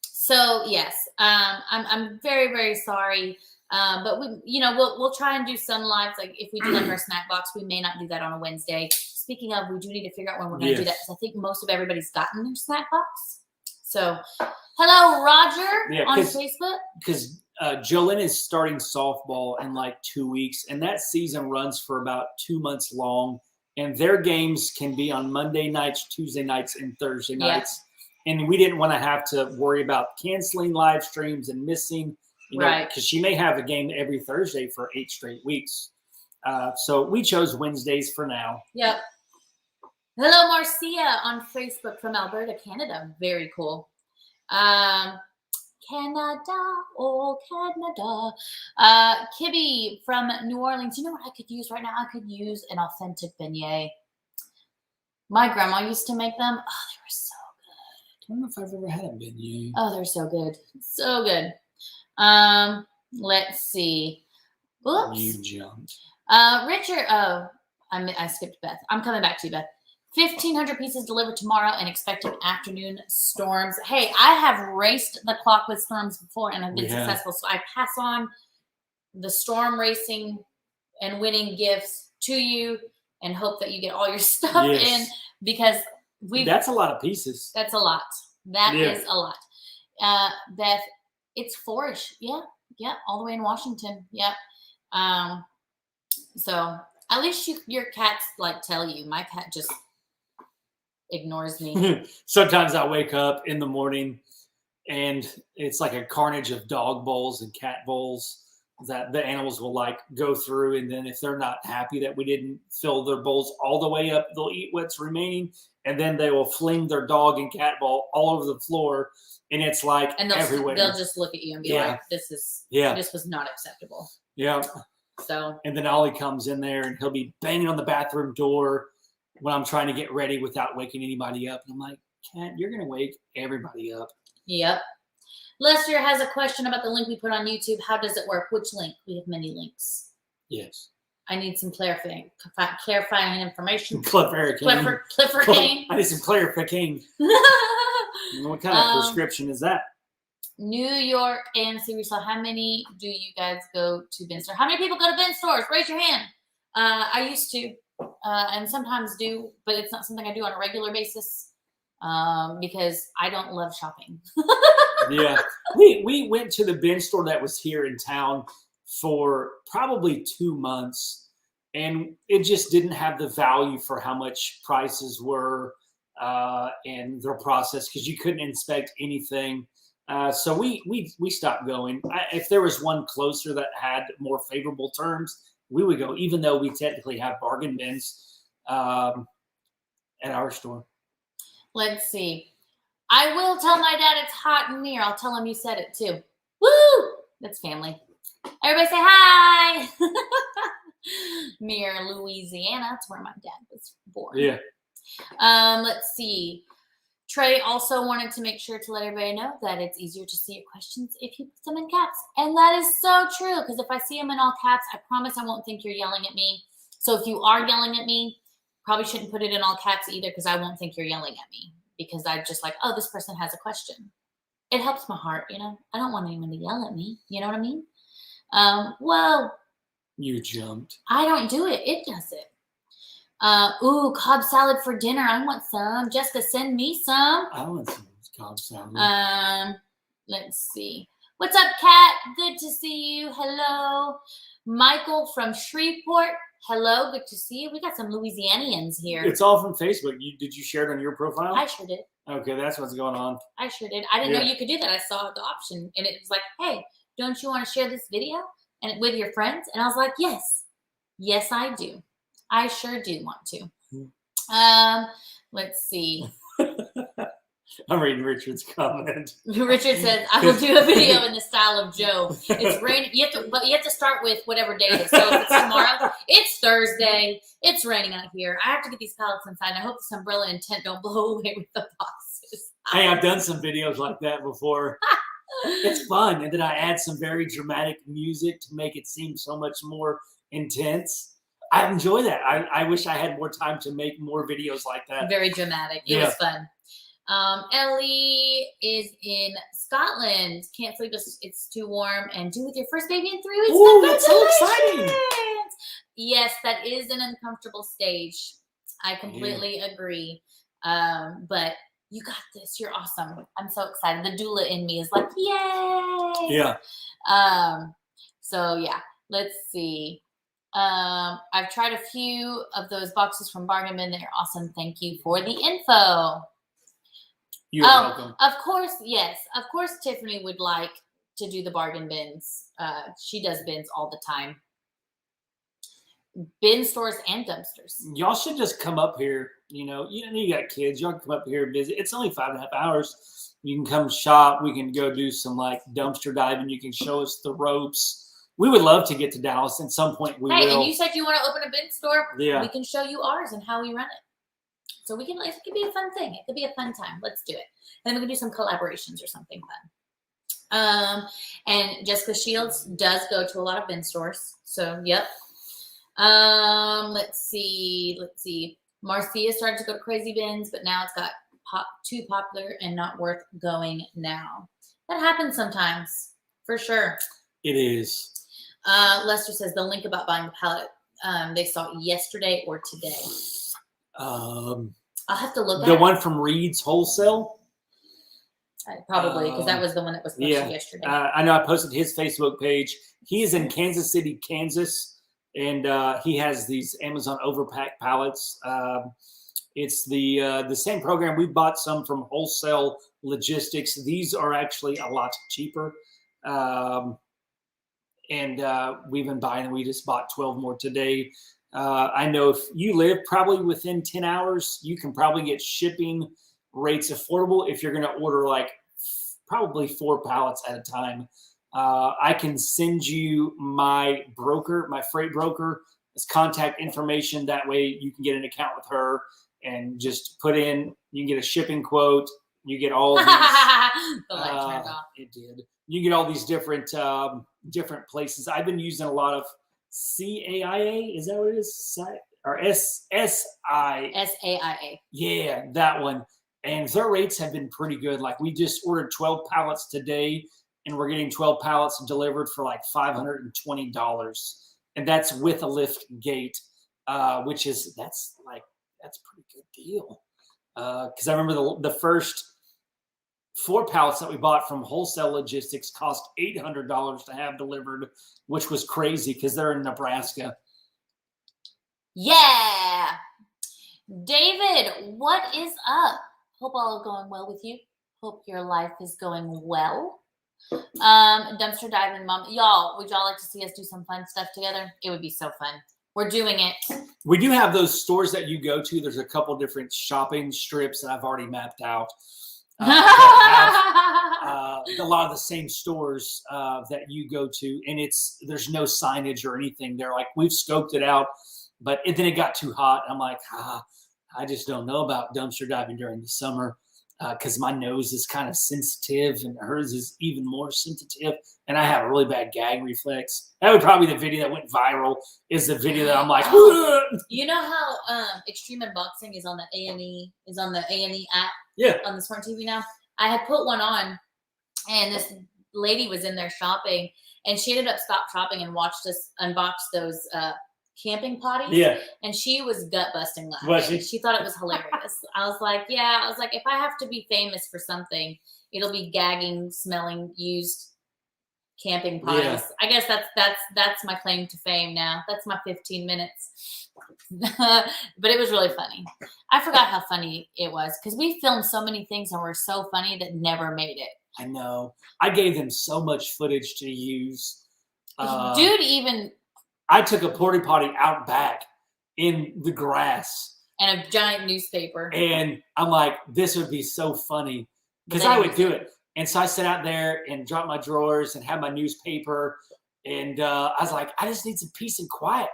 Speaker 2: So yes, I'm very, very sorry. But we'll try and do some lives. Like if we do like our snack box, we may not do that on a Wednesday, speaking of, we do need to figure out when we're going to do that, because I think most of everybody's gotten their snack box. So, hello, Roger, on Facebook.
Speaker 1: Because Jolene is starting softball in like 2 weeks, and that season runs for about 2 months long. And their games can be on Monday nights, Tuesday nights, and Thursday nights. And we didn't want to have to worry about canceling live streams and missing, because she may have a game every Thursday for 8 straight weeks. So we chose Wednesdays for now.
Speaker 2: Yep. Hello, Marcia on Facebook from Alberta, Canada. Very cool. Canada, oh Canada. Kibby from New Orleans. You know what I could use right now? I could use an authentic beignet. My grandma used to make them. Oh, they were so good.
Speaker 1: I don't know if I've ever had a beignet.
Speaker 2: Oh, they're so good. So good. Let's see. Oops.
Speaker 1: You jumped.
Speaker 2: Richard. Oh, I skipped Beth. I'm coming back to you, Beth. 1,500 pieces delivered tomorrow and expecting afternoon storms. Hey, I have raced the clock with storms before and I've been successful. So I pass on the storm racing and winning gifts to you and hope that you get all your stuff in, because
Speaker 1: that's a lot of pieces.
Speaker 2: That's a lot. That is a lot. Beth, it's 4-ish. Yeah. All the way in Washington. Yep. So at least your cats like tell you. My cat just ignores me.
Speaker 1: Sometimes I wake up in the morning and it's like a carnage of dog bowls and cat bowls that the animals will like go through. And then if they're not happy that we didn't fill their bowls all the way up, they'll eat what's remaining. And then they will fling their dog and cat bowl all over the floor. And it's like everywhere.
Speaker 2: They'll just look at you and be like, this was not acceptable.
Speaker 1: Yeah.
Speaker 2: So.
Speaker 1: And then Ollie comes in there and he'll be banging on the bathroom door when I'm trying to get ready without waking anybody up. And I'm like, Cat, you're going to wake everybody up.
Speaker 2: Yep. Lester has a question about the link we put on YouTube. How does it work? Which link? We have many links.
Speaker 1: Yes.
Speaker 2: I need some clarifying information.
Speaker 1: Clifford
Speaker 2: Kane.
Speaker 1: I need some clarification. What kind of prescription is that?
Speaker 2: New York and Resell. How many do you guys go to bin store? How many people go to bin stores? Raise your hand. I used to, and sometimes do, but it's not something I do on a regular basis because I don't love shopping.
Speaker 1: Yeah, we went to the bin store that was here in town for probably 2 months, and it just didn't have the value for how much prices were and their process, because you couldn't inspect anything. So we stopped going. If there was one closer that had more favorable terms, we would go, even though we technically have bargain bins at our store.
Speaker 2: Let's see. I will tell my dad it's hot in here. I'll tell him you said it too. Woo! That's family. Everybody say hi. Mere, Louisiana. That's where my dad was born.
Speaker 1: Yeah.
Speaker 2: Let's see. Trey also wanted to make sure to let everybody know that it's easier to see your questions if you put them in caps. And that is so true, because if I see them in all caps, I promise I won't think you're yelling at me. So if you are yelling at me, probably shouldn't put it in all caps either, because I won't think you're yelling at me, because I'm just like, oh, this person has a question. It helps my heart, you know. I don't want anyone to yell at me. You know what I mean? Well.
Speaker 1: You jumped.
Speaker 2: I don't do it. It does it. Ooh, Cobb salad for dinner. I want some. Jessica, send me some.
Speaker 1: I want some Cobb salad.
Speaker 2: Let's see. What's up, Kat? Good to see you. Hello. Michael from Shreveport. Hello. Good to see you. We got some Louisianians here.
Speaker 1: It's all from Facebook. Did you share it on your profile?
Speaker 2: I sure did.
Speaker 1: Okay, that's what's going on.
Speaker 2: I sure did. I didn't know you could do that. I saw the option, and it was like, hey, don't you want to share this video and with your friends? And I was like, yes. Yes, I do. I sure do want to. Let's see.
Speaker 1: I'm reading Richard's comment.
Speaker 2: Richard says, I will do a video in the style of Joe. It's raining. But you have to start with whatever day it is. So if it's tomorrow, it's Thursday. It's raining out here. I have to get these pallets inside. I hope this umbrella and tent don't blow away with the boxes.
Speaker 1: Hey, I've done some videos like that before. It's fun. And then I add some very dramatic music to make it seem so much more intense. I enjoy that. I wish I had more time to make more videos like that.
Speaker 2: Very dramatic. It was fun. Ellie is in Scotland. Can't sleep. It's too warm. And due with your first baby in 3 weeks.
Speaker 1: Ooh, that's so exciting.
Speaker 2: Yes, that is an uncomfortable stage. I completely agree. But you got this. You're awesome. I'm so excited. The doula in me is like, yay.
Speaker 1: Yeah.
Speaker 2: So yeah, let's see. I've tried a few of those boxes from Bargain Bin. They're awesome. Thank you for the info.
Speaker 1: You're welcome.
Speaker 2: Of course, yes. Of course, Tiffany would like to do the bargain bins. She does bins all the time. Bin stores and dumpsters.
Speaker 1: Y'all should just come up here. You know, you got kids. Y'all can come up here and visit. It's only 5.5 hours. You can come shop. We can go do some like dumpster diving. You can show us the ropes. We would love to get to Dallas at some point. We will.
Speaker 2: And you said you want to open a bin store.
Speaker 1: Yeah.
Speaker 2: We can show you ours and how we run it. So it could be a fun thing. It could be a fun time. Let's do it. And then we can do some collaborations or something fun. And Jessica Shields does go to a lot of bin stores. So, yep. Let's see. Marcia started to go to Crazy Bins, but now it's got too popular and not worth going now. That happens sometimes, for sure.
Speaker 1: It is.
Speaker 2: Lester says the link about buying the pallet, they saw it yesterday or today. I'll have to look at
Speaker 1: the one from Reed's Wholesale.
Speaker 2: Probably, because that was the one that was posted yesterday.
Speaker 1: I know I posted his Facebook page. He is in Kansas City, Kansas, and he has these Amazon overpack pallets. It's the same program. We bought some from Wholesale Logistics. These are actually a lot cheaper. And we've been buying them. We just bought 12 more today. I know if you live probably within 10 hours, you can probably get shipping rates affordable if you're going to order like probably 4 pallets at a time. I can send you my broker, my freight broker, his contact information. That way you can get an account with her and just put in, you can get a shipping quote. You get all these.
Speaker 2: The light turned off.
Speaker 1: It did. You get all these different places. I've been using a lot of CAIA. Is that what it is? Or SAIA. Yeah, that one. And their rates have been pretty good. Like we just ordered 12 pallets today, and we're getting 12 pallets delivered for like $520, and that's with a lift gate, which is that's a pretty good deal. Because I remember the first 4 pallets that we bought from Wholesale Logistics cost $800 to have delivered, which was crazy because they're in Nebraska.
Speaker 2: Yeah. David, what is up? Hope all is going well with you. Hope your life is going well. Dumpster diving, mom. Y'all, would y'all like to see us do some fun stuff together? It would be so fun. We're doing it.
Speaker 1: We do have those stores that you go to. There's a couple different shopping strips that I've already mapped out. That have, a lot of the same stores that you go to, and there's no signage or anything. They're like, we've scoped it out, but then it got too hot. I'm like, I just don't know about dumpster diving during the summer because my nose is kind of sensitive and hers is even more sensitive, and I have a really bad gag reflex. That would probably be the video that went viral. Is the video that I'm like,
Speaker 2: you know how Extreme Unboxing is on the A&E app.
Speaker 1: Yeah.
Speaker 2: On the smart TV now. I had put one on, and this lady was in there shopping, and she ended up stopped shopping and watched us unbox those camping potties.
Speaker 1: Yeah.
Speaker 2: And she was gut busting laughing.
Speaker 1: Was she?
Speaker 2: She thought it was hilarious. I was like, if I have to be famous for something, it'll be gagging, smelling used camping potties.
Speaker 1: Yeah.
Speaker 2: I guess that's my claim to fame now. That's my 15 minutes. But it was really funny. I forgot how funny it was because we filmed so many things and were so funny that never made it.
Speaker 1: I know. I gave them so much footage to use.
Speaker 2: Dude,
Speaker 1: I took a porta potty out back in the grass.
Speaker 2: And a giant newspaper.
Speaker 1: And I'm like, this would be so funny because I would do it. And so I sat out there and dropped my drawers and had my newspaper. And I was like, I just need some peace and quiet.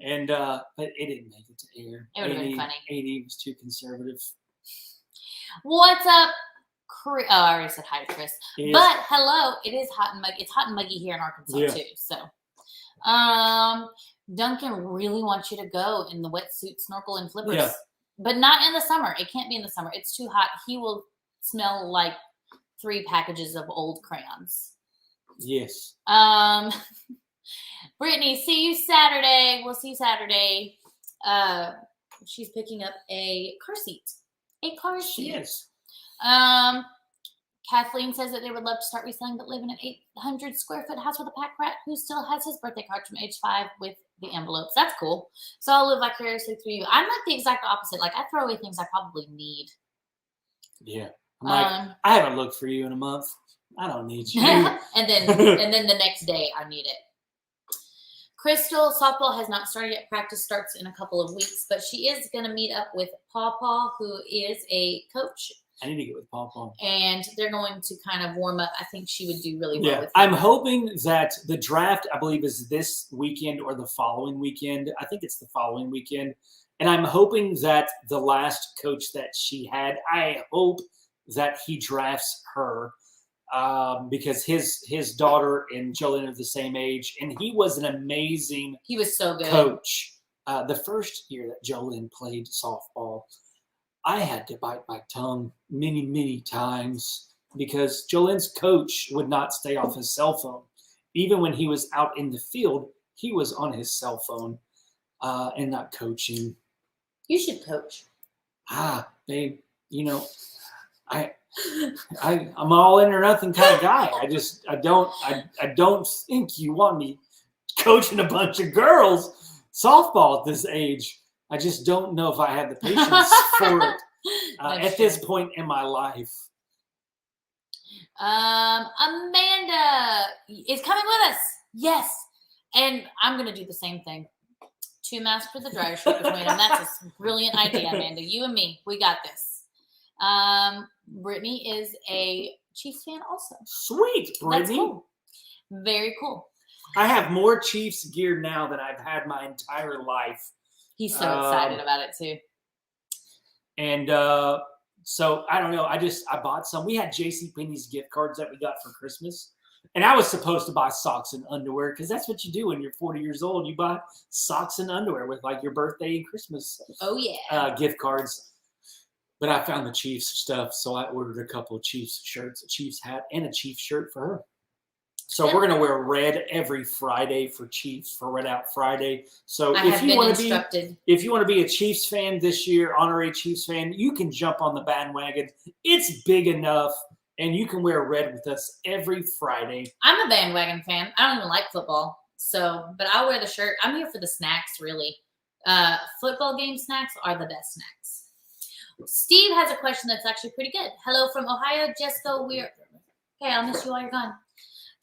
Speaker 1: And but it didn't make it to air.
Speaker 2: It would have been funny.
Speaker 1: 80 was too conservative.
Speaker 2: What's up, Chris? Oh, I already said hi to Chris.
Speaker 1: Yes.
Speaker 2: But hello, it is hot and muggy. It's hot and muggy here in Arkansas too. So, Duncan really wants you to go in the wetsuit, snorkel, and flippers, but not in the summer. It can't be in the summer. It's too hot. He will smell like 3 packages of old crayons.
Speaker 1: Yes.
Speaker 2: Brittany, see you Saturday. We'll see you Saturday. she's picking up a car seat. A car
Speaker 1: She
Speaker 2: seat.
Speaker 1: is.
Speaker 2: Kathleen says that they would love to start reselling, but live in an 800 square foot house with a pack rat who still has his birthday card from age 5 with the envelopes. That's cool. So I'll live vicariously through you. I'm like the exact opposite. Like I throw away things I probably need.
Speaker 1: Yeah. I'm like, I haven't looked for you in a month. I don't need you. and
Speaker 2: then the next day I need it. Crystal, softball has not started yet. Practice starts in a couple of weeks, but she is going to meet up with Paw, who is a coach.
Speaker 1: I need to get with Paw.
Speaker 2: And they're going to kind of warm up. I think she would do really well with him.
Speaker 1: I'm hoping that the draft, I believe, is this weekend or the following weekend. I think it's the following weekend. And I'm hoping that the last coach that she had, I hope that he drafts her. Because his daughter and Jolene are the same age, and he was an amazing
Speaker 2: he was so good
Speaker 1: coach. The first year that Jolene played softball, I had to bite my tongue many times because Jolene's coach would not stay off his cell phone. Even when he was out in the field, he was on his cell phone and not coaching.
Speaker 2: You should coach.
Speaker 1: Babe, I'm all in or nothing kind of guy. I don't think you want me coaching a bunch of girls softball at this age. I just don't know if I have the patience for it at this point in my life.
Speaker 2: Amanda is coming with us. Yes. And I'm going to do the same thing. 2 masks for the dryer sheet between them. That's a brilliant idea, Amanda. You and me, we got this. Brittany is a Chiefs fan also.
Speaker 1: Sweet, Brittany.
Speaker 2: That's cool. Very cool.
Speaker 1: I have more Chiefs gear now than I've had my entire life.
Speaker 2: He's so excited about it too.
Speaker 1: And so I don't know. I bought some. We had JCPenney's gift cards that we got for Christmas. And I was supposed to buy socks and underwear because that's what you do when you're 40 years old. You buy socks and underwear with like your birthday and Christmas gift cards. But I found the Chiefs stuff, so I ordered a couple of Chiefs shirts, a Chiefs hat, and a Chiefs shirt for her. So we're going to wear red every Friday for Chiefs, for Red Out Friday. So if you want to be a Chiefs fan this year, honorary Chiefs fan, you can jump on the bandwagon. It's big enough, and you can wear red with us every Friday.
Speaker 2: I'm a bandwagon fan. I don't even like football, but I'll wear the shirt. I'm here for the snacks, really. Football game snacks are the best snacks. Steve has a question that's actually pretty good. Hello from Ohio, Jessica. I'll miss you while you're gone.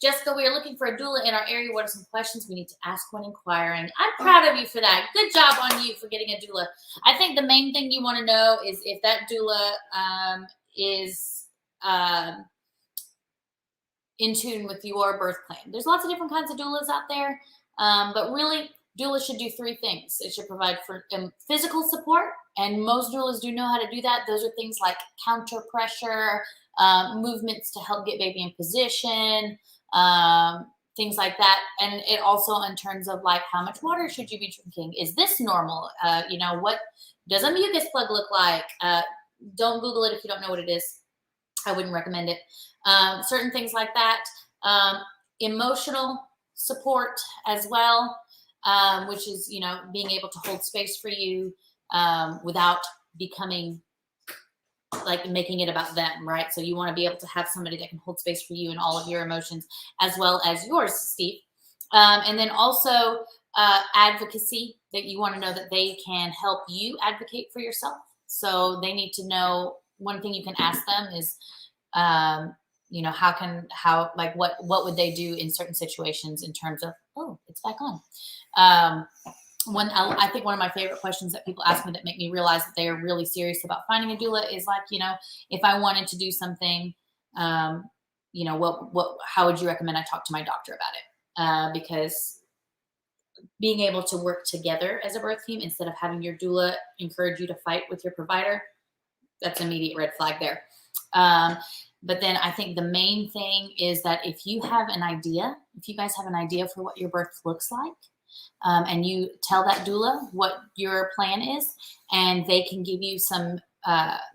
Speaker 2: Jessica, we are looking for a doula in our area. What are some questions we need to ask when inquiring? I'm proud of you for that. Good job on you for getting a doula. I think the main thing you want to know is if that doula is in tune with your birth plan. There's lots of different kinds of doulas out there, but really, doulas should do 3 things. It should provide for physical support, and most doulas do know how to do that. Those are things like counter pressure, movements to help get baby in position, things like that. And it also in terms of like how much water should you be drinking? Is this normal? What does a mucus plug look like? Don't Google it if you don't know what it is. I wouldn't recommend it. Certain things like that. Emotional support as well. Which is, being able to hold space for you without becoming like making it about them, right? So you want to be able to have somebody that can hold space for you and all of your emotions as well as yours, Steve. And then also advocacy, that you want to know that they can help you advocate for yourself. So they need to know, one thing you can ask them is, what would they do in certain situations in terms of, it's back on. I think one of my favorite questions that people ask me that make me realize that they are really serious about finding a doula is like, if I wanted to do something, how would you recommend I talk to my doctor about it? Because being able to work together as a birth team instead of having your doula encourage you to fight with your provider, that's an immediate red flag there. But then I think the main thing is that if you guys have an idea for what your birth looks like, and you tell that doula what your plan is, and they can give you some,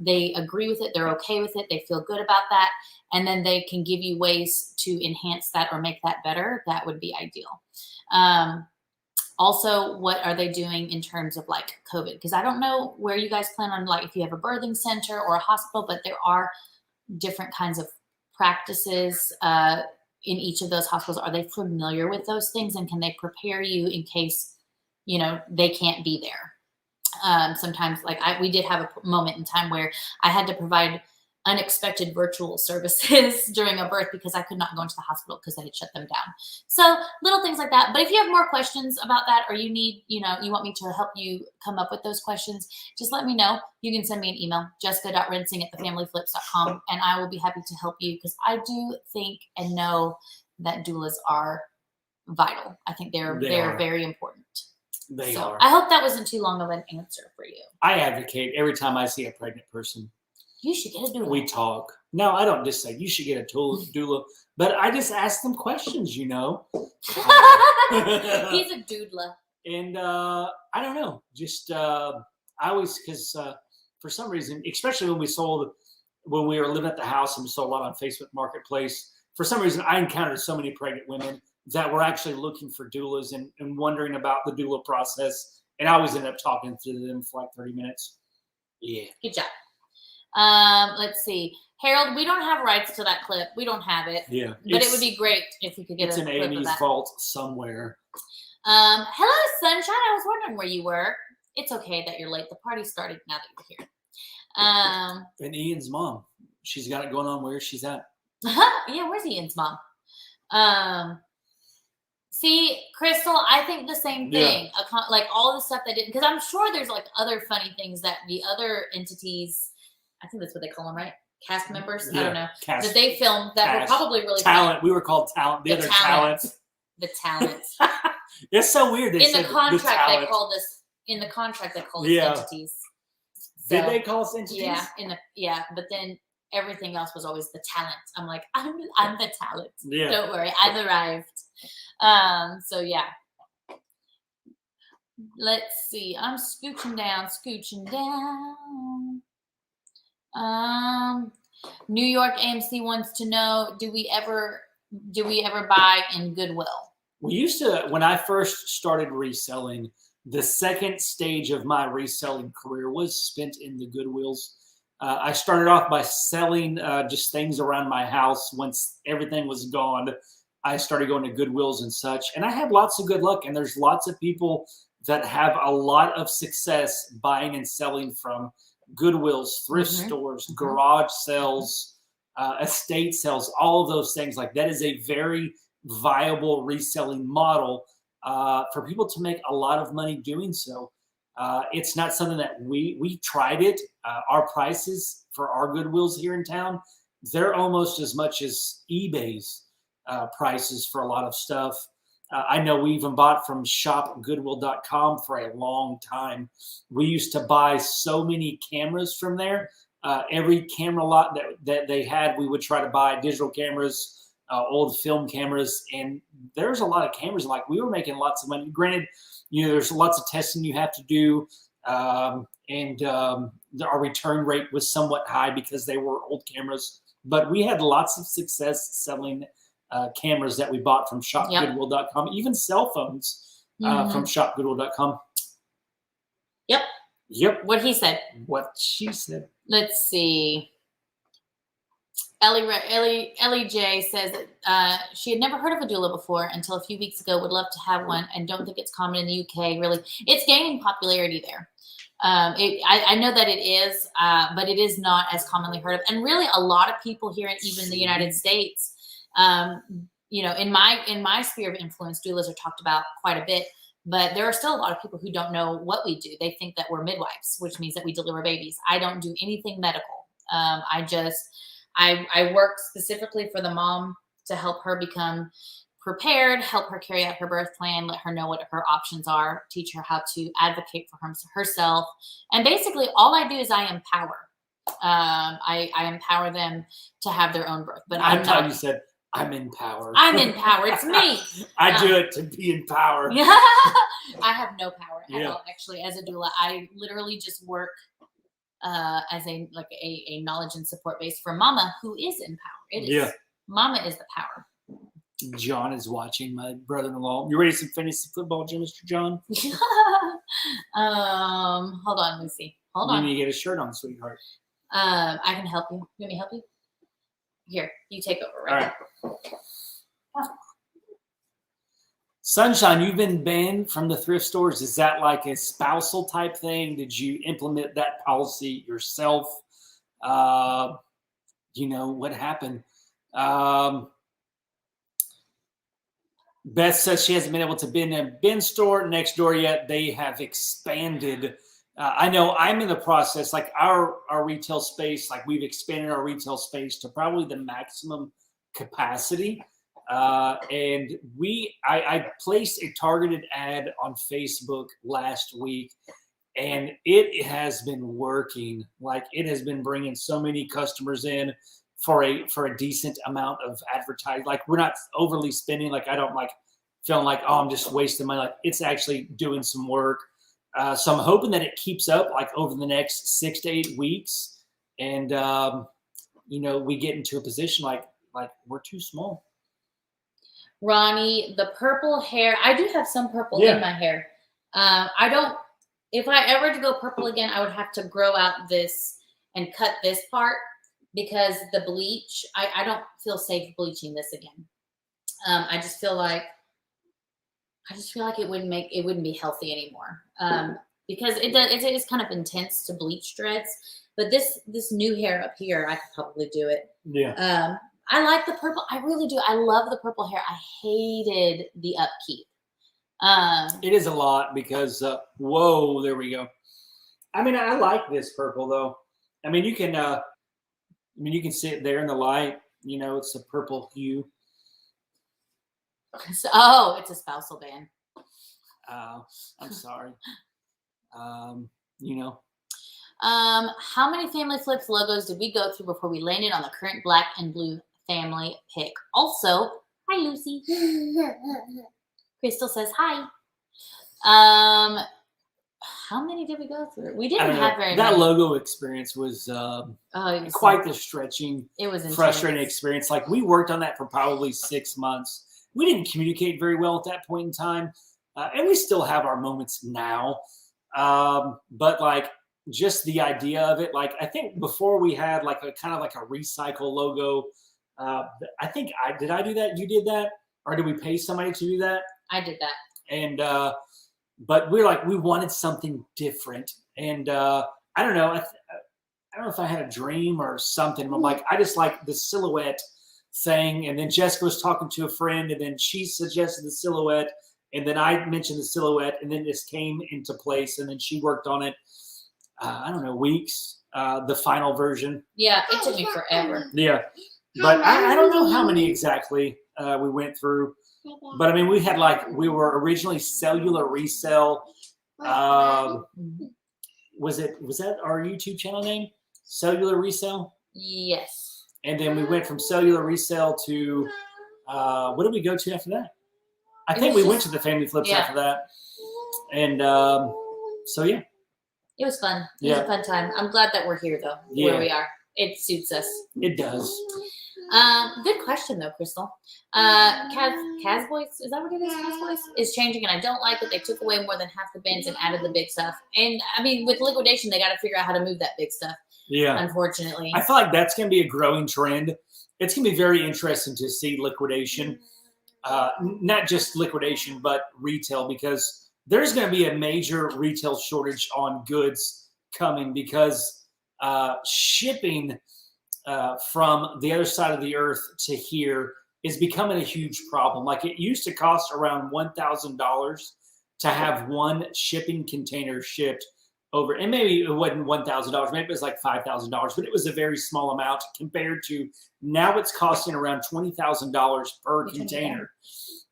Speaker 2: they agree with it, they're okay with it, they feel good about that, and then they can give you ways to enhance that or make that better, that would be ideal. Also, what are they doing in terms of like COVID? Because I don't know where you guys plan on, like if you have a birthing center or a hospital, but there are different kinds of practices in each of those hospitals. Are they familiar with those things, and can they prepare you in case, they can't be there? Sometimes, like we did have a moment in time where I had to provide unexpected virtual services during a birth because I could not go into the hospital because they had shut them down. So little things like that. But if you have more questions about that, or you need, you want me to help you come up with those questions, just let me know. You can send me an email, jessica.rinsing@thefamilyflips.com, and I will be happy to help you, because I do think and know that doulas are vital. I think they're very important.
Speaker 1: They are.
Speaker 2: I hope that wasn't too long of an answer for you.
Speaker 1: I advocate every time I see a pregnant person.
Speaker 2: You should get a doula.
Speaker 1: We talk. No, I don't just say you should get a doula, but I just ask them questions,
Speaker 2: He's a doodler.
Speaker 1: And I don't know. Just I always, because for some reason, especially when we were living at the house and we sold a lot on Facebook Marketplace, for some reason I encountered so many pregnant women that were actually looking for doulas and wondering about the doula process. And I always end up talking to them for like 30 minutes. Yeah.
Speaker 2: Good job. Let's see. Harold, we don't have rights to that clip. We don't have it.
Speaker 1: Yeah.
Speaker 2: But it would be great if we could get a clip of that. It's
Speaker 1: in A&E's vault somewhere.
Speaker 2: Hello, Sunshine. I was wondering where you were. It's okay that you're late. The party started now that you're here.
Speaker 1: And Ian's mom. She's got it going on where she's at.
Speaker 2: Yeah, where's Ian's mom? See, Crystal, I think the same thing. Yeah. Like all the stuff that didn't, because I'm sure there's like other funny things that the other entities, I think that's what they call them, right? Cast members? Yeah, I don't know. That they filmed that were probably really
Speaker 1: talent.
Speaker 2: Funny.
Speaker 1: We were called talent. The other talent.
Speaker 2: The talent.
Speaker 1: It's so weird.
Speaker 2: In the contract, they called us entities. So,
Speaker 1: did they call us entities?
Speaker 2: Yeah. But then everything else was always the talent. I'm like, I'm the talent.
Speaker 1: Yeah.
Speaker 2: Don't worry, I've arrived. So yeah. Let's see. I'm scooching down. New York AMC wants to know, do we ever buy in Goodwill?
Speaker 1: We used to, when I first started reselling, the second stage of my reselling career was spent in the Goodwills. I started off by selling just things around my house. Once everything was gone, I started going to Goodwills and such. And I had lots of good luck. And there's lots of people that have a lot of success buying and selling from Goodwills, thrift stores, garage sales, estate sales, all of those things. Like that is a very viable reselling model for people to make a lot of money doing so. It's not something that we tried it. Our prices for our Goodwills here in town, they're almost as much as eBay's prices for a lot of stuff. I know we even bought from shopgoodwill.com for a long time. We used to buy so many cameras from there. Every camera lot that they had, we would try to buy digital cameras, old film cameras, and there's a lot of cameras. Like we were making lots of money. Granted, there's lots of testing you have to do, and our return rate was somewhat high because they were old cameras. But we had lots of success selling cameras that we bought from shopgoodwill.com, even cell phones from shopgoodwill.com. Yep.
Speaker 2: What he said.
Speaker 1: What she said.
Speaker 2: Let's see. Ellie J says that she had never heard of a doula before until a few weeks ago. Would love to have one and don't think it's common in the UK. Really, it's gaining popularity there. I know that it is, but it is not as commonly heard of. And really, a lot of people here, even in the United States, in my sphere of influence, doulas are talked about quite a bit. But there are still a lot of people who don't know what we do. They think that we're midwives, which means that we deliver babies. I don't do anything medical. I work specifically for the mom to help her become prepared, help her carry out her birth plan, let her know what her options are, teach her how to advocate for herself. And basically all I do is I empower. I empower them to have their own birth. But
Speaker 1: I'm not, you said, I'm in power.
Speaker 2: I'm in power. It's me.
Speaker 1: I do it to be in power.
Speaker 2: I have no power at all, actually, as a doula. I literally just work as a knowledge and support base for Mama, who is in power. Mama is the power.
Speaker 1: John is watching, my brother-in-law. You ready for some fantasy football, Mr. John?
Speaker 2: Hold on, Lucy. Hold
Speaker 1: You
Speaker 2: on.
Speaker 1: need to get a shirt on, sweetheart.
Speaker 2: I can help you. You want me to help you? Here, you take over.
Speaker 1: All right. Sunshine, you've been banned from the thrift stores. Is that like a spousal type thing? Did you implement that policy yourself? What happened? Beth says she hasn't been able to be in a bin store next door yet. They have expanded. I know I'm in the process, like our retail space, like we've expanded our retail space to probably the maximum capacity. And I placed a targeted ad on Facebook last week, and it has been working. Like it has been bringing so many customers in for a decent amount of advertising. Like we're not overly spending. Like I don't like feeling like, oh, I'm just wasting money. Like it's actually doing some work. So I'm hoping that it keeps up like over the next 6 to 8 weeks. And, we get into a position like we're too small.
Speaker 2: Ronnie, the purple hair. I do have some purple
Speaker 1: Yeah.
Speaker 2: in my hair. If I ever to go purple again, I would have to grow out this and cut this part because the bleach, I don't feel safe bleaching this again. I just feel like it wouldn't be healthy anymore. Because it is kind of intense to bleach dreads, but this new hair up here, I could probably do it.
Speaker 1: Yeah.
Speaker 2: I like the purple. I really do. I love the purple hair. I hated the upkeep.
Speaker 1: It is a lot because, whoa, there we go. I mean, I like this purple though. I mean, you can see it there in the light, it's a purple hue.
Speaker 2: It's a spousal ban.
Speaker 1: I'm sorry.
Speaker 2: How many family flips logos did we go through before we landed on the current black and blue family pick? Also, hi Lucy. Crystal says hi. How many did we go through? We didn't have very many.
Speaker 1: That logo experience was quite the stretching,
Speaker 2: it was
Speaker 1: frustrating experience. Like we worked on that for probably 6 months. We didn't communicate very well at that point in time. And we still have our moments now. But like just the idea of it, like I think before we had like a kind of like a recycle logo. I think did I do that? You did that? Or did we pay somebody to do that?
Speaker 2: I did that.
Speaker 1: And, but we wanted something different. And I don't know. I don't know if I had a dream or something. I'm like, I just like the silhouette thing. And then Jessica was talking to a friend, and then she suggested the silhouette. And then I mentioned the silhouette, and then this came into place. And then she worked on it, I don't know, weeks, the final version.
Speaker 2: Yeah, it took me forever.
Speaker 1: Yeah. But I don't know how many exactly we went through. But I mean, we were originally Cellular Resell. Was that our YouTube channel name? Cellular Resell?
Speaker 2: Yes.
Speaker 1: And then we went from Cellular Resell to, what did we go to after that? I think we went to the Family Flips after that. And so, yeah.
Speaker 2: It was fun. It was a fun time. I'm glad that we're here, though, where we are. It suits us.
Speaker 1: It does.
Speaker 2: Good question, though, Crystal. Casboys, is that what it is? Casboys is changing, and I don't like that they took away more than half the bins and added the big stuff. And, I mean, with liquidation, they got to figure out how to move that big stuff. Yeah. Unfortunately.
Speaker 1: I feel like that's going to be a growing trend. It's going to be very interesting to see liquidation. Not just liquidation, but retail, because there's going to be a major retail shortage on goods coming because shipping from the other side of the earth to here is becoming a huge problem. Like it used to cost around $1,000 to have one shipping container shipped over, and maybe it wasn't $1,000, maybe it was like $5,000, but it was a very small amount compared to now it's costing around $20,000 per container.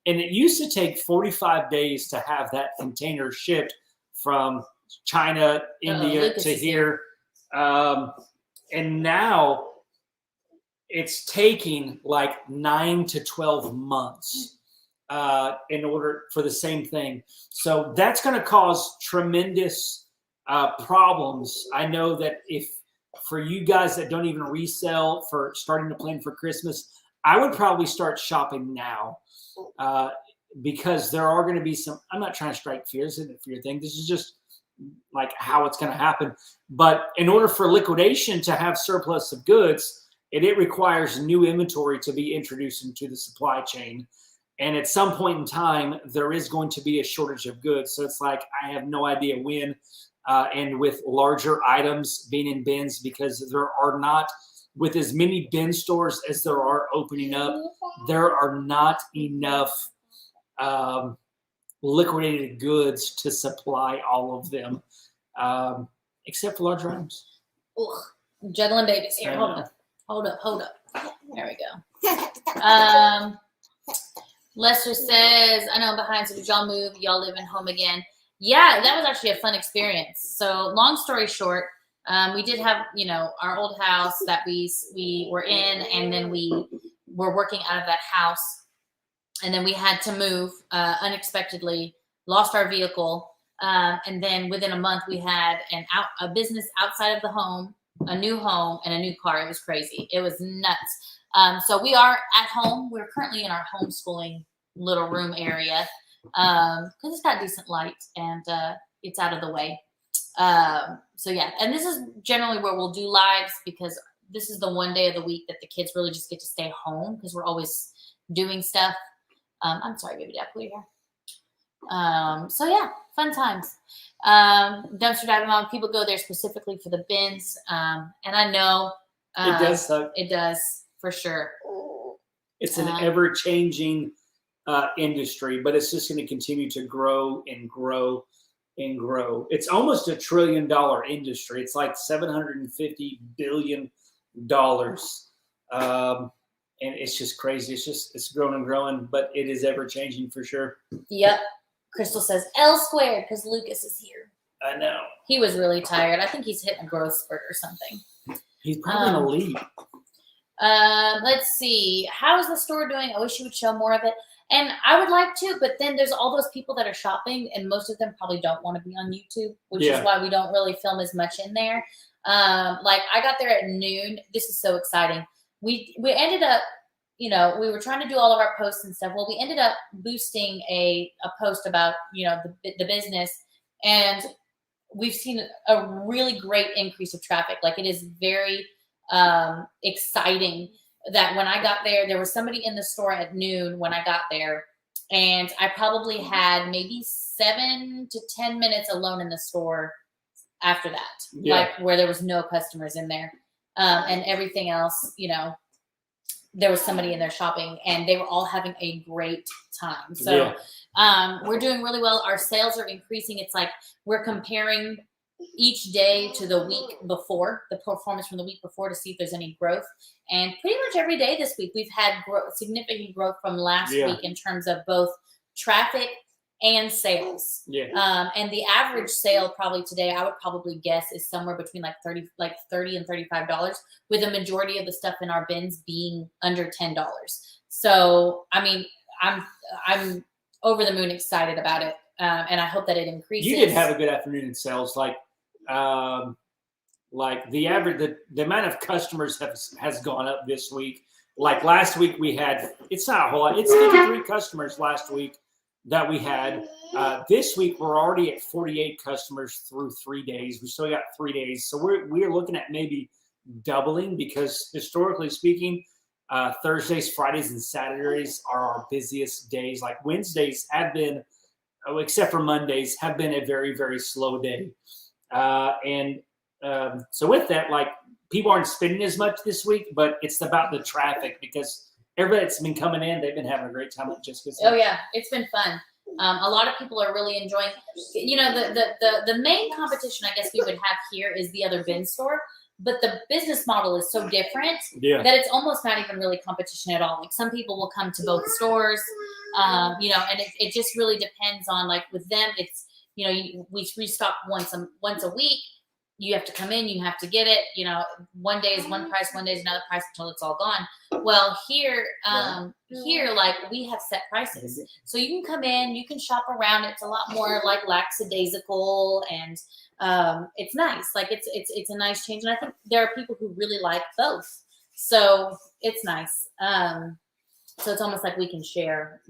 Speaker 1: And it used to take 45 days to have that container shipped from China, India to here. And now it's taking like 9 to 12 months in order for the same thing. So that's going to cause tremendous problems. I know that if for you guys that don't even resell for starting to plan for Christmas, I would probably start shopping now because there are going to be some. I'm not trying to strike fear. This isn't a fear thing. This is just like how it's going to happen. But in order for liquidation to have surplus of goods, it requires new inventory to be introduced into the supply chain. And at some point in time, there is going to be a shortage of goods. So it's like, I have no idea when. And with larger items being in bins, because there are not, with as many bin stores as there are opening up, there are not enough liquidated goods to supply all of them, except for larger items.
Speaker 2: Ugh, I'm juggling babies here. Hold up. There we go. Lester says, I know I'm behind, so did y'all move? Y'all live in home again? Yeah, that was actually a fun experience. So long story short, we did have, our old house that we were in, and then we were working out of that house. And then we had to move unexpectedly, lost our vehicle. And then within a month, we had a business outside of the home, a new home, and a new car. It was crazy. It was nuts. So we are at home. We're currently in our homeschooling little room area because it's got decent light and it's out of the way. So yeah, and this is generally where we'll do lives because this is the one day of the week that the kids really just get to stay home because we're always doing stuff. I'm sorry, baby, did I pull your hair? So yeah, fun times. Dumpster diving mom, people go there specifically for the bins. And I know
Speaker 1: it does suck.
Speaker 2: It does for sure.
Speaker 1: It's an ever-changing industry, but it's just going to continue to grow and grow and grow. It's almost $1 trillion industry. It's like $750 billion. And it's just crazy. It's growing and growing, but it is ever changing for sure.
Speaker 2: Yep. Crystal says L squared because Lucas is here.
Speaker 1: I know.
Speaker 2: He was really tired. I think he's hitting a growth spurt or something.
Speaker 1: He's probably in a lead.
Speaker 2: Let's see. How's the store doing? I wish you would show more of it. And I would like to, but then there's all those people that are shopping, and most of them probably don't want to be on YouTube, which is why we don't really film as much in there. Like I got there at noon. This is so exciting. We ended up, we were trying to do all of our posts and stuff. Well, we ended up boosting a post about, the business, and we've seen a really great increase of traffic. Like it is very exciting that when I got there, there was somebody in the store at noon when I got there, and I probably had maybe 7 to 10 minutes alone in the store after that, like where there was no customers in there. And everything else, there was somebody in there shopping, and they were all having a great time. So we're doing really well. Our sales are increasing. It's like we're comparing each day to the week before, the performance from the week before, to see if there's any growth. And pretty much every day this week, we've had significant growth from last week in terms of both traffic and sales. And the average sale probably today, I would probably guess, is somewhere between like $30 and $35, with a majority of the stuff in our bins being under $10. So I mean, I'm over the moon excited about it, and I hope that it increases.
Speaker 1: You did have a good afternoon in sales, like the average, the amount of customers has gone up this week. Like last week we had, it's not a whole lot, it's 53 customers last week that we had. This week we're already at 48 customers through 3 days. We still got 3 days, so we're looking at maybe doubling, because historically speaking, Thursdays, Fridays, and Saturdays are our busiest days. Like Wednesdays have been, except for Mondays, have been a very, very slow day. So with that, like, people aren't spending as much this week, but it's about the traffic, because everybody that's been coming in, they've been having a great time.
Speaker 2: Oh yeah, it's been fun. A lot of people are really enjoying. The main competition I guess we would have here is the other bin store, but the business model is so different that it's almost not even really competition at all. Like some people will come to both stores, and it just really depends on, like with them, it's we restock once a week. You have to come in, you have to get it. One day is one price, one day is another price until it's all gone. Well, here, like we have set prices, so you can come in, you can shop around. It's a lot more like lackadaisical, and it's nice. Like it's a nice change, and I think there are people who really like both. So it's nice. So it's almost like we can share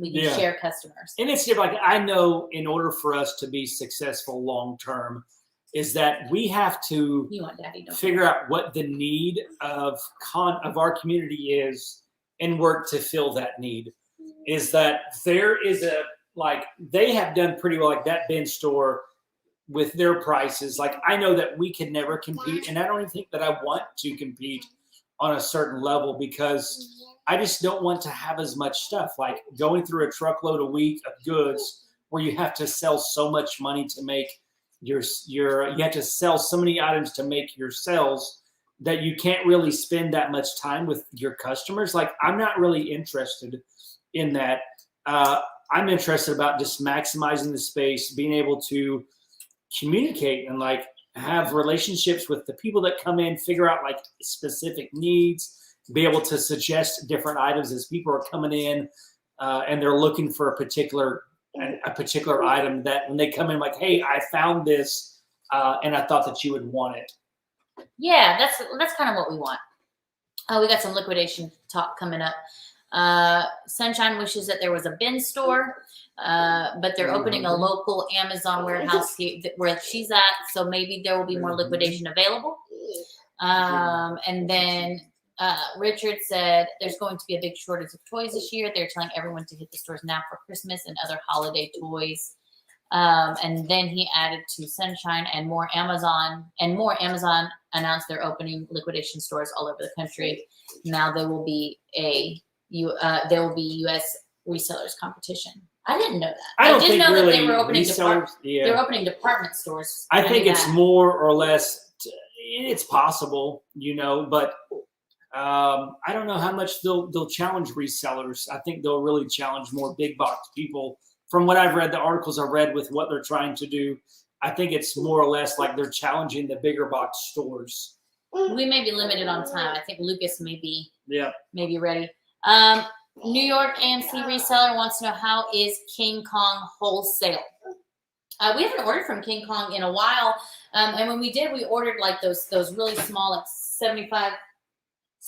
Speaker 2: customers.
Speaker 1: And it's like, I know in order for us to be successful long term, is that we have to figure out what the need of our community is and work to fill that need. Is that there is they have done pretty well, like that bin store with their prices. Like, I know that we can never compete, and I don't even think that I want to compete on a certain level, because I just don't want to have as much stuff, like going through a truckload a week of goods where you have to sell so much money to make you have to sell so many items to make your sales that you can't really spend that much time with your customers. Like, I'm not really interested in that. I'm interested about just maximizing the space, being able to communicate and like have relationships with the people that come in, figure out like specific needs, be able to suggest different items as people are coming in and they're looking for a particular item, that when they come in, like, hey, I found this and I thought that you would want it.
Speaker 2: Yeah, that's kind of what we want. We got some liquidation talk coming up. Sunshine wishes that there was a bin store, but they're opening a local Amazon warehouse here where she's at, so maybe there will be more liquidation available. And then Richard said there's going to be a big shortage of toys this year. They're telling everyone to hit the stores now for Christmas and other holiday toys. And then he added to Sunshine and more Amazon announced they're opening liquidation stores all over the country. Now there will be U.S. resellers competition. I didn't know that. I did know that they were opening they're opening department stores.
Speaker 1: I think it's more or less. It's possible, but I don't know how much they'll challenge resellers. I think they'll really challenge more big box people. From what I've read, the articles I've read with what they're trying to do, I think it's more or less like they're challenging the bigger box stores.
Speaker 2: We may be limited on time. I think Lucas may be ready. New York AMC reseller wants to know, how is King Kong wholesale? We haven't ordered from King Kong in a while. And when we did, we ordered like those really small, like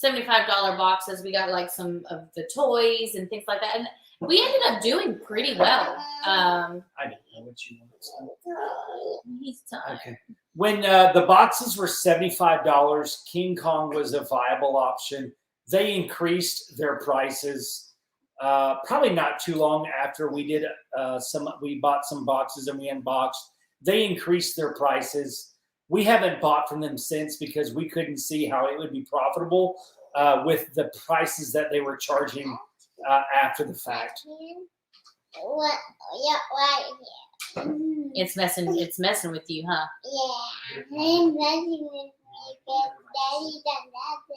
Speaker 2: $75 boxes. We got like some of the toys and things like that. And we ended up doing pretty well.
Speaker 1: I didn't know what you wanted.
Speaker 2: He's done.
Speaker 1: Okay. When the boxes were $75, King Kong was a viable option. They increased their prices probably not too long after we did we bought some boxes and we unboxed. They increased their prices. We haven't bought from them since because we couldn't see how it would be profitable with the prices that they were charging after the fact.
Speaker 2: It's messing with you, huh?
Speaker 3: Yeah, it's messing with me because Daddy doesn't have to.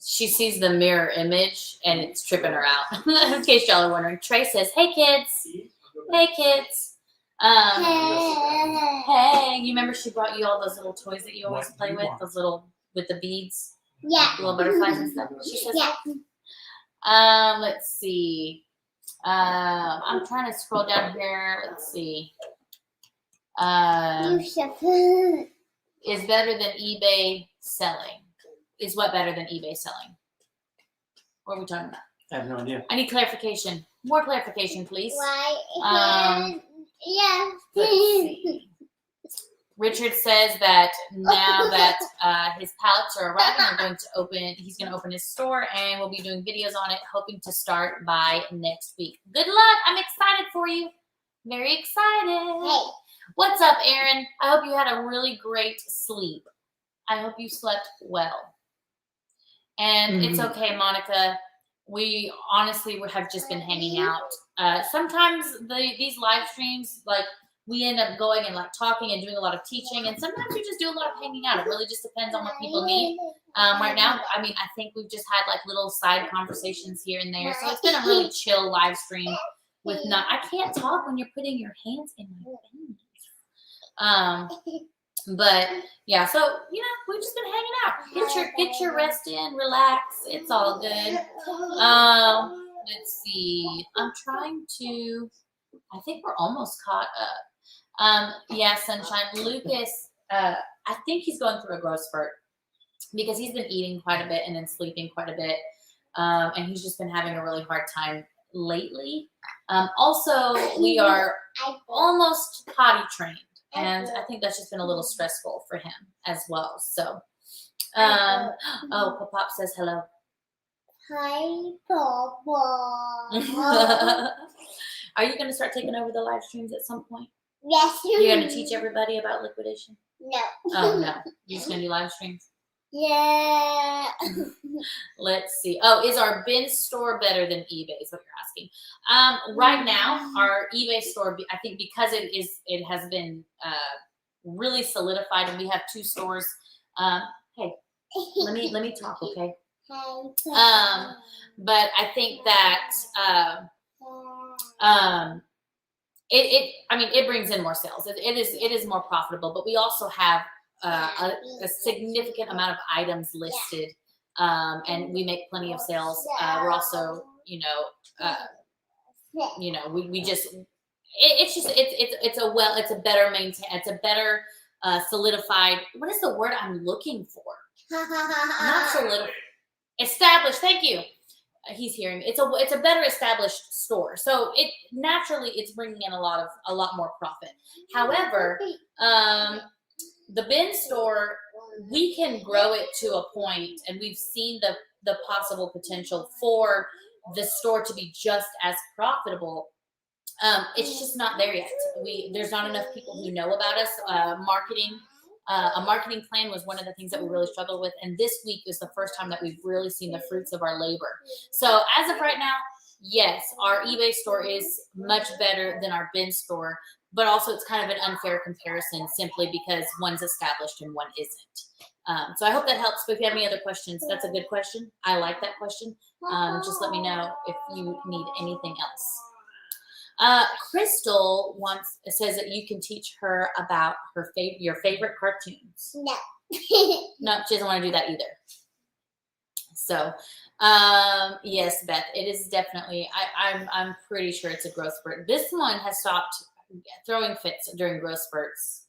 Speaker 2: She sees the mirror image and it's tripping her out. In case y'all are wondering, Trey says, "Hey kids, hey kids." Hey, you remember she brought you all those little toys that you always play with, those little with the beads, little butterflies and stuff. She says, let's see. I'm trying to scroll down here. Let's see. Is better than eBay selling? Is what better than eBay selling? What are we talking about?
Speaker 1: I have no idea.
Speaker 2: I need clarification. More clarification, please.
Speaker 3: Why? Yeah.
Speaker 2: Let's see. Richard says that now that his pallets are arriving, he's going to open his store and we'll be doing videos on it, hoping to start by next week. Good luck. I'm excited for you. Very excited.
Speaker 3: Hey.
Speaker 2: What's up, Aaron? I hope you had a really great sleep. I hope you slept well. And it's okay, Monica. We honestly have just been hanging out. Sometimes these live streams, like, we end up going and like talking and doing a lot of teaching, and sometimes we just do a lot of hanging out. It really just depends on what people need. Right now, I mean, I think we've just had like little side conversations here and there. So it's been a really chill live stream with I can't talk when you're putting your hands in my face. But yeah, so we've just been hanging out. Get your rest in, relax. It's all good. Let's see. I'm trying to. I think we're almost caught up. Yeah, Sunshine. Lucas. I think he's going through a growth spurt. because he's been eating quite a bit and then sleeping quite a bit. And he's just been having a really hard time lately. Also, we are almost potty trained, and I think that's just been a little stressful for him as well. So, oh, Pop says hello.
Speaker 3: Hi, Papa.
Speaker 2: Are you going to start taking over the live streams at some point?
Speaker 3: Yes.
Speaker 2: You're going to teach everybody about liquidation?
Speaker 3: No.
Speaker 2: Oh, no. You're just going to do live streams?
Speaker 3: Yeah.
Speaker 2: Let's see. Oh, is our bin store better than eBay is what you're asking. Right now, our eBay store, I think because it has been really solidified and we have 2 stores. Hey, let me talk, okay? But I think that it brings in more sales. It is more profitable, but we also have a significant amount of items listed, and we make plenty of sales. We're also, we just it's a better maintain. It's a better solidified. What is the word I'm looking for? Not solidified. Established. Thank you. He's hearing. It's a better established store, so it's bringing in a lot more profit. However, the bin store, we can grow it to a point, and we've seen the possible potential for the store to be just as profitable. It's just not there yet. There's not enough people who know about us. Marketing. A marketing plan was one of the things that we really struggled with. And this week is the first time that we've really seen the fruits of our labor. So as of right now, yes, our eBay store is much better than our bin store, but also it's kind of an unfair comparison simply because one's established and one isn't. So I hope that helps. But if you have any other questions, that's a good question. I like that question. Just let me know if you need anything else. Crystal says that you can teach her about your favorite cartoons.
Speaker 3: No.
Speaker 2: No, she doesn't want to do that either. So, yes, Beth, it is definitely. I'm pretty sure it's a growth spurt. This one has stopped throwing fits during growth spurts.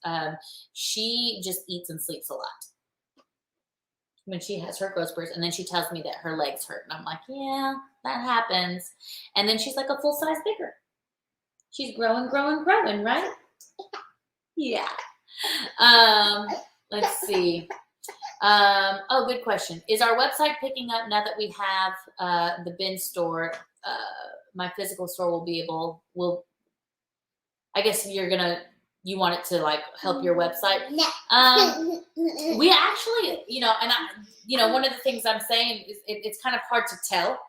Speaker 2: She just eats and sleeps a lot when she has her growth spurts, and then she tells me that her legs hurt, and I'm like, yeah, that happens. And then she's like a full size bigger. She's growing, right? Yeah. Let's see. Oh, good question. Is our website picking up now that we have the bin store? My physical store will I guess you want it to like help your website.
Speaker 3: No.
Speaker 2: We actually, one of the things I'm saying is it's kind of hard to tell.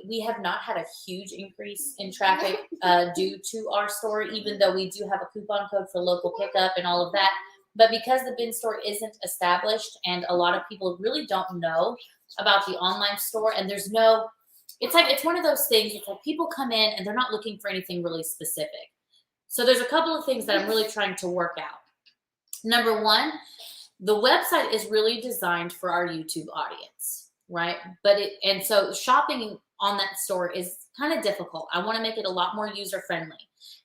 Speaker 2: We have not had a huge increase in traffic due to our store, even though we do have a coupon code for local pickup and all of that. But because the bin store isn't established and a lot of people really don't know about the online store, and it's one of those things. It's like people come in and they're not looking for anything really specific. So there's a couple of things that I'm really trying to work out. Number one, the website is really designed for our YouTube audience, right? And so shopping on that store is kind of difficult. I want to make it a lot more user friendly.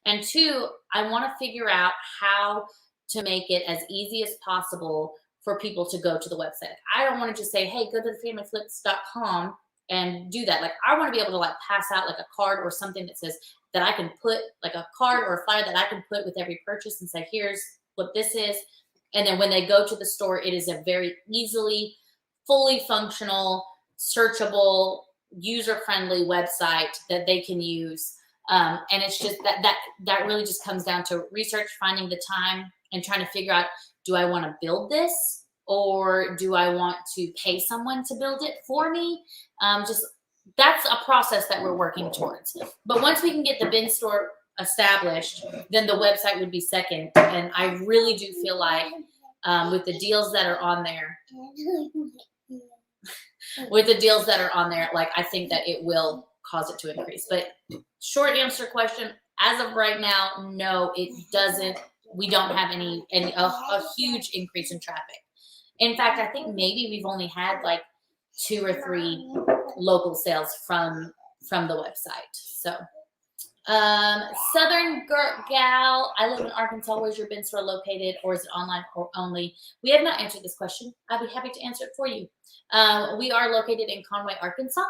Speaker 2: And 2, I want to figure out how to make it as easy as possible for people to go to the website. I don't want to just say, hey, go to thefamilyflips.com and do that. Like, I want to be able to like pass out like a card or something that says that I can put like a card or a flyer that I can put with every purchase and say, here's what this is. And then when they go to the store, it is a very easily, fully functional, searchable, user-friendly website that they can use. And it's just that really just comes down to research, finding the time, and trying to figure out, do I want to build this or do I want to pay someone to build it for me? That's a process that we're working towards. But once we can get the bin store established, then the website would be second. And I really do feel like with the deals that are on there, like I think that it will cause it to increase. But short answer question, as of right now, no, it doesn't. We don't have a huge increase in traffic. In fact, I think maybe we've only had like 2 or 3 local sales from the website. So Southern Gal, I live in Arkansas. Where's your bin store located, or is it online or only? We have not answered this question. I'd be happy to answer it for you. We are located in Conway, Arkansas.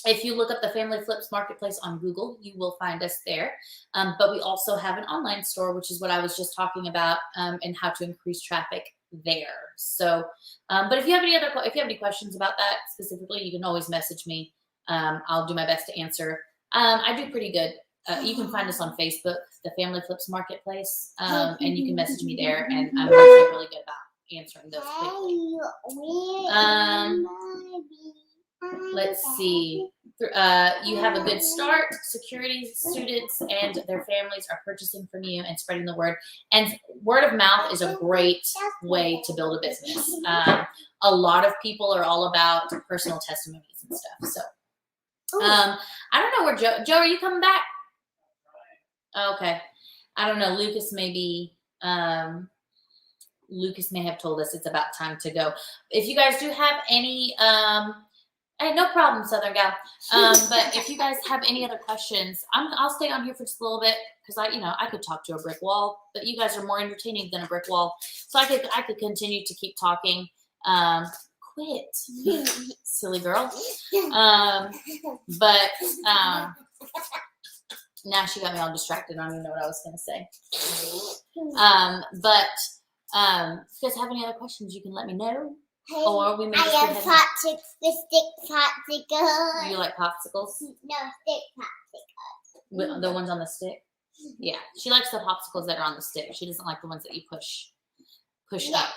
Speaker 2: If you look up the Family Flips Marketplace on Google, you will find us there. But we also have an online store, which is what I was just talking about, and how to increase traffic there. So, but if you have any questions about that specifically, you can always message me. I'll do my best to answer. I do pretty good. You can find us on Facebook, the Family Flips Marketplace, and you can message me there. And I'm actually really good about answering those quickly. Let's see. You have a good start. Security students and their families are purchasing from you and spreading the word. And word of mouth is a great way to build a business. A lot of people are all about personal testimonies and stuff. So I don't know where Joe, are you coming back? Okay. I don't know. Lucas may have told us it's about time to go. If you guys do have any, hey, no problem, Southern Gal. But if you guys have any other questions, I'll stay on here for just a little bit because I could talk to a brick wall, but you guys are more entertaining than a brick wall, so I could continue to keep talking. Quit, silly girl. But now she got me all distracted. I don't even know what I was going to say. But if you guys have any other questions, you can let me know. Or we may just
Speaker 3: I have stick popsicles.
Speaker 2: You like popsicles?
Speaker 3: No, stick popsicles.
Speaker 2: The ones on the stick? Yeah. She likes the popsicles that are on the stick. She doesn't like the ones that you push up.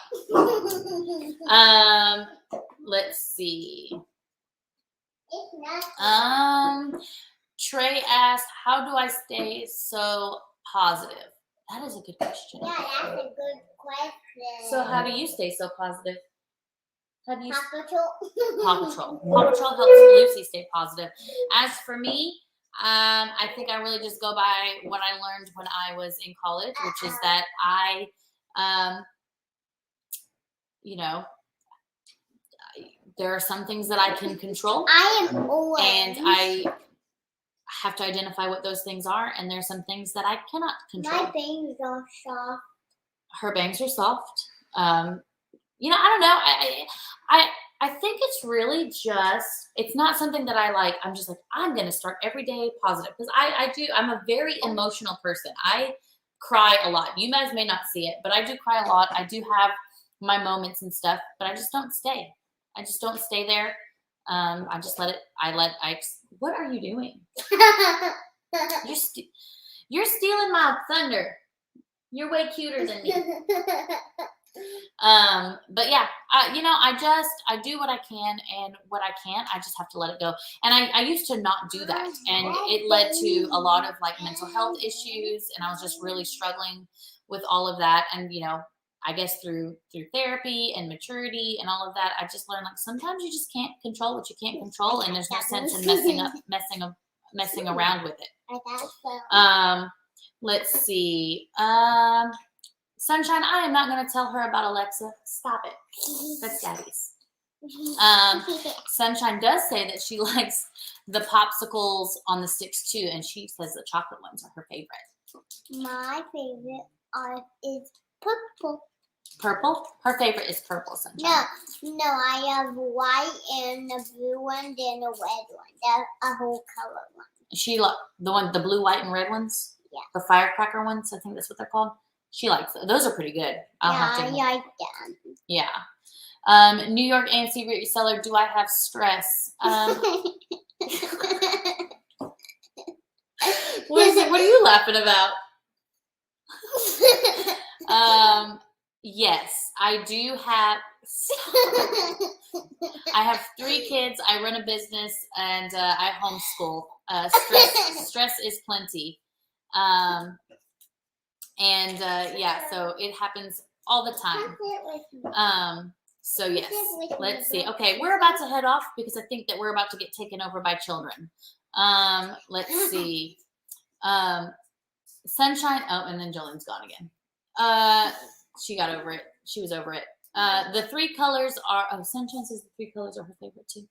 Speaker 2: Let's see. Trey asked, how do I stay so positive? That is a good question.
Speaker 3: Yeah, that's a good question.
Speaker 2: So how do you stay so positive? How do you
Speaker 3: Paw Patrol.
Speaker 2: Paw Patrol. Paw Patrol helps Lucy stay positive. As for me, I think I really just go by what I learned when I was in college, which is that there are some things that I can control.
Speaker 3: I am orange.
Speaker 2: And I have to identify what those things are, and there's some things that I cannot control.
Speaker 3: My bangs are soft.
Speaker 2: Her bangs are soft. I don't know. I think it's really just, it's not something that I like. I'm just like, I'm going to start every day positive because I'm a very emotional person. I cry a lot. You guys may not see it, but I do cry a lot. I do have my moments and stuff, but I just don't stay. I just don't stay there. I just let it, what are you doing? You're stealing my thunder. You're way cuter than me. But yeah, I do what I can, and what I can't, I just have to let it go. And I used to not do that, and it led to a lot of like mental health issues, and I was just really struggling with all of that. And I guess through therapy and maturity and all of that, I just learned like sometimes you just can't control what you can't control, and there's no sense in messing around with it. Let's see. Sunshine, I am not going to tell her about Alexa. Stop it. That's Daddy's. Sunshine does say that she likes the popsicles on the sticks too, and she says the chocolate ones are her favorite.
Speaker 3: My favorite is purple.
Speaker 2: Purple? Her favorite is purple, Sunshine.
Speaker 3: No, I have white and the blue one, then the red one. That's a whole color one.
Speaker 2: She the blue, white, and red ones?
Speaker 3: Yeah.
Speaker 2: The firecracker ones, I think that's what they're called. She likes those. Those are pretty good.
Speaker 3: I like them.
Speaker 2: Yeah. New York ANC reseller, do I have stress? What are you laughing about? Yes, I do have. I have 3 kids. I run a business, and I homeschool. Stress is plenty. So it happens all the time. So yes, let's see. Okay, we're about to head off because I think that we're about to get taken over by children. Let's see. Sunshine. Oh, and then Jillian's gone again. She got over it. She was over it. The 3 colors are. Oh, Sunshine says the 3 colors are her favorite too.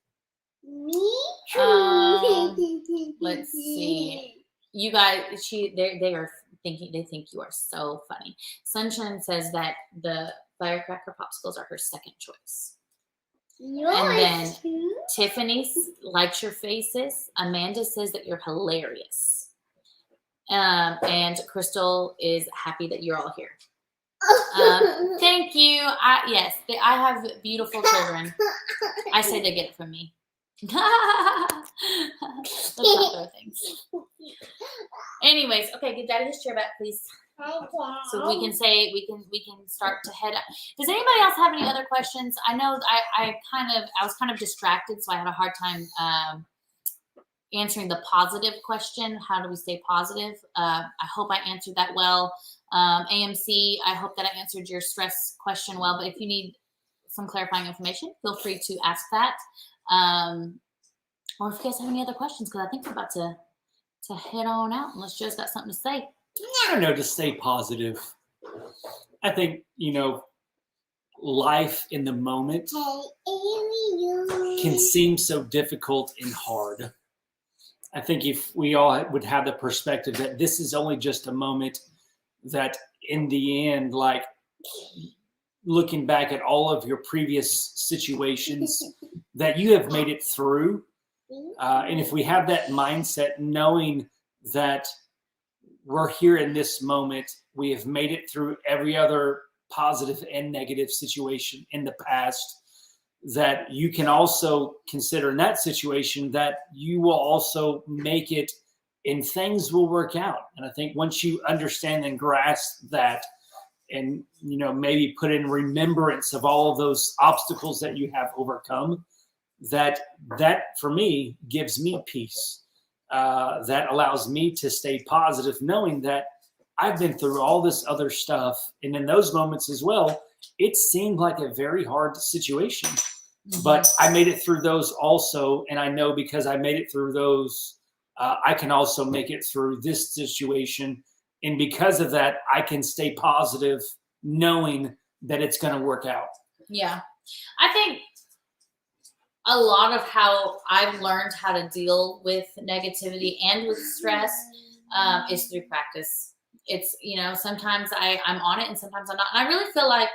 Speaker 3: Me too.
Speaker 2: Let's see. You guys, they are thinking, they think you are so funny. Sunshine says that the firecracker popsicles are her second choice. And then Tiffany likes your faces. Amanda says that you're hilarious. And Crystal is happy that you're all here. Thank you. Yes, I have beautiful children. I say they get it from me. Let's not throw things. Anyways, okay, give Daddy his chair back, please. So we can start to head up. Does anybody else have any other questions? I know I was kind of distracted, so I had a hard time answering the positive question. How do we stay positive? I hope I answered that well. AMC, I hope that I answered your stress question well, but if you need some clarifying information, feel free to ask that. Or if you guys have any other questions, because I think we're about to head on out unless Joe's got something to say.
Speaker 1: I don't know, to stay positive. I think, life in the moment can seem so difficult and hard. I think if we all would have the perspective that this is only just a moment, that in the end, like looking back at all of your previous situations, that you have made it through. And if we have that mindset, knowing that we're here in this moment, we have made it through every other positive and negative situation in the past, that you can also consider in that situation that you will also make it and things will work out. And I think once you understand and grasp that, and, maybe put in remembrance of all of those obstacles that you have overcome, that for me gives me peace. That allows me to stay positive, knowing that I've been through all this other stuff. And in those moments as well, it seemed like a very hard situation, but I made it through those also. And I know because I made it through those, I can also make it through this situation. And because of that, I can stay positive, knowing that it's going to work out.
Speaker 2: Yeah. I think a lot of how I've learned how to deal with negativity and with stress is through practice. It's, sometimes I'm on it and sometimes I'm not. And I really feel like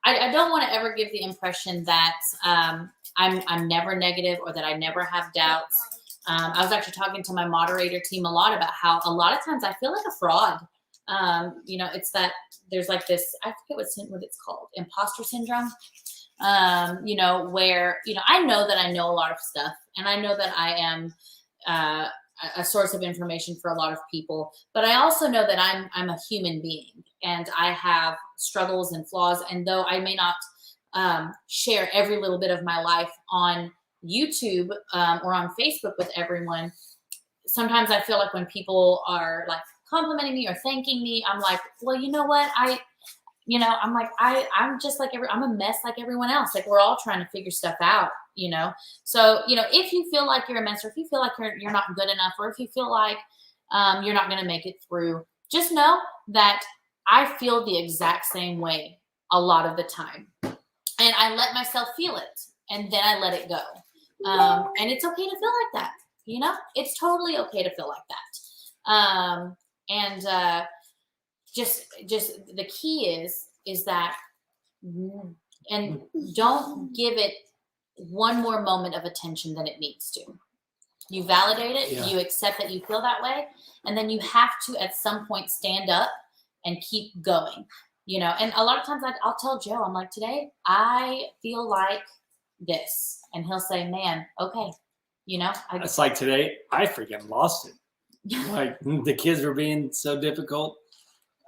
Speaker 2: I don't want to ever give the impression that I'm never negative or that I never have doubts. I was actually talking to my moderator team a lot about how a lot of times I feel like a fraud. It's that there's like this, I forget what it's called, imposter syndrome. Where, I know that I know a lot of stuff, and I know that I am a source of information for a lot of people, but I also know that I'm a human being and I have struggles and flaws. And though I may not share every little bit of my life on YouTube or on Facebook with everyone, sometimes I feel like when people are like complimenting me or thanking me, I'm like, well, you know what? I'm like, I'm just like I'm a mess like everyone else. Like we're all trying to figure stuff out, So, if you feel like you're a mess, or if you feel like you're not good enough, or if you feel like you're not going to make it through, just know that I feel the exact same way a lot of the time. And I let myself feel it, and then I let it go. And it's okay to feel like that, It's totally okay to feel like that. Just the key is that, and don't give it one more moment of attention than it needs to. You validate it, You accept that you feel that way, and then you have to at some point stand up and keep going, and a lot of times I'll tell Joe, I'm like, today I feel like this, and he'll say, man, okay.
Speaker 1: It's like today I freaking lost it. Like the kids were being so difficult.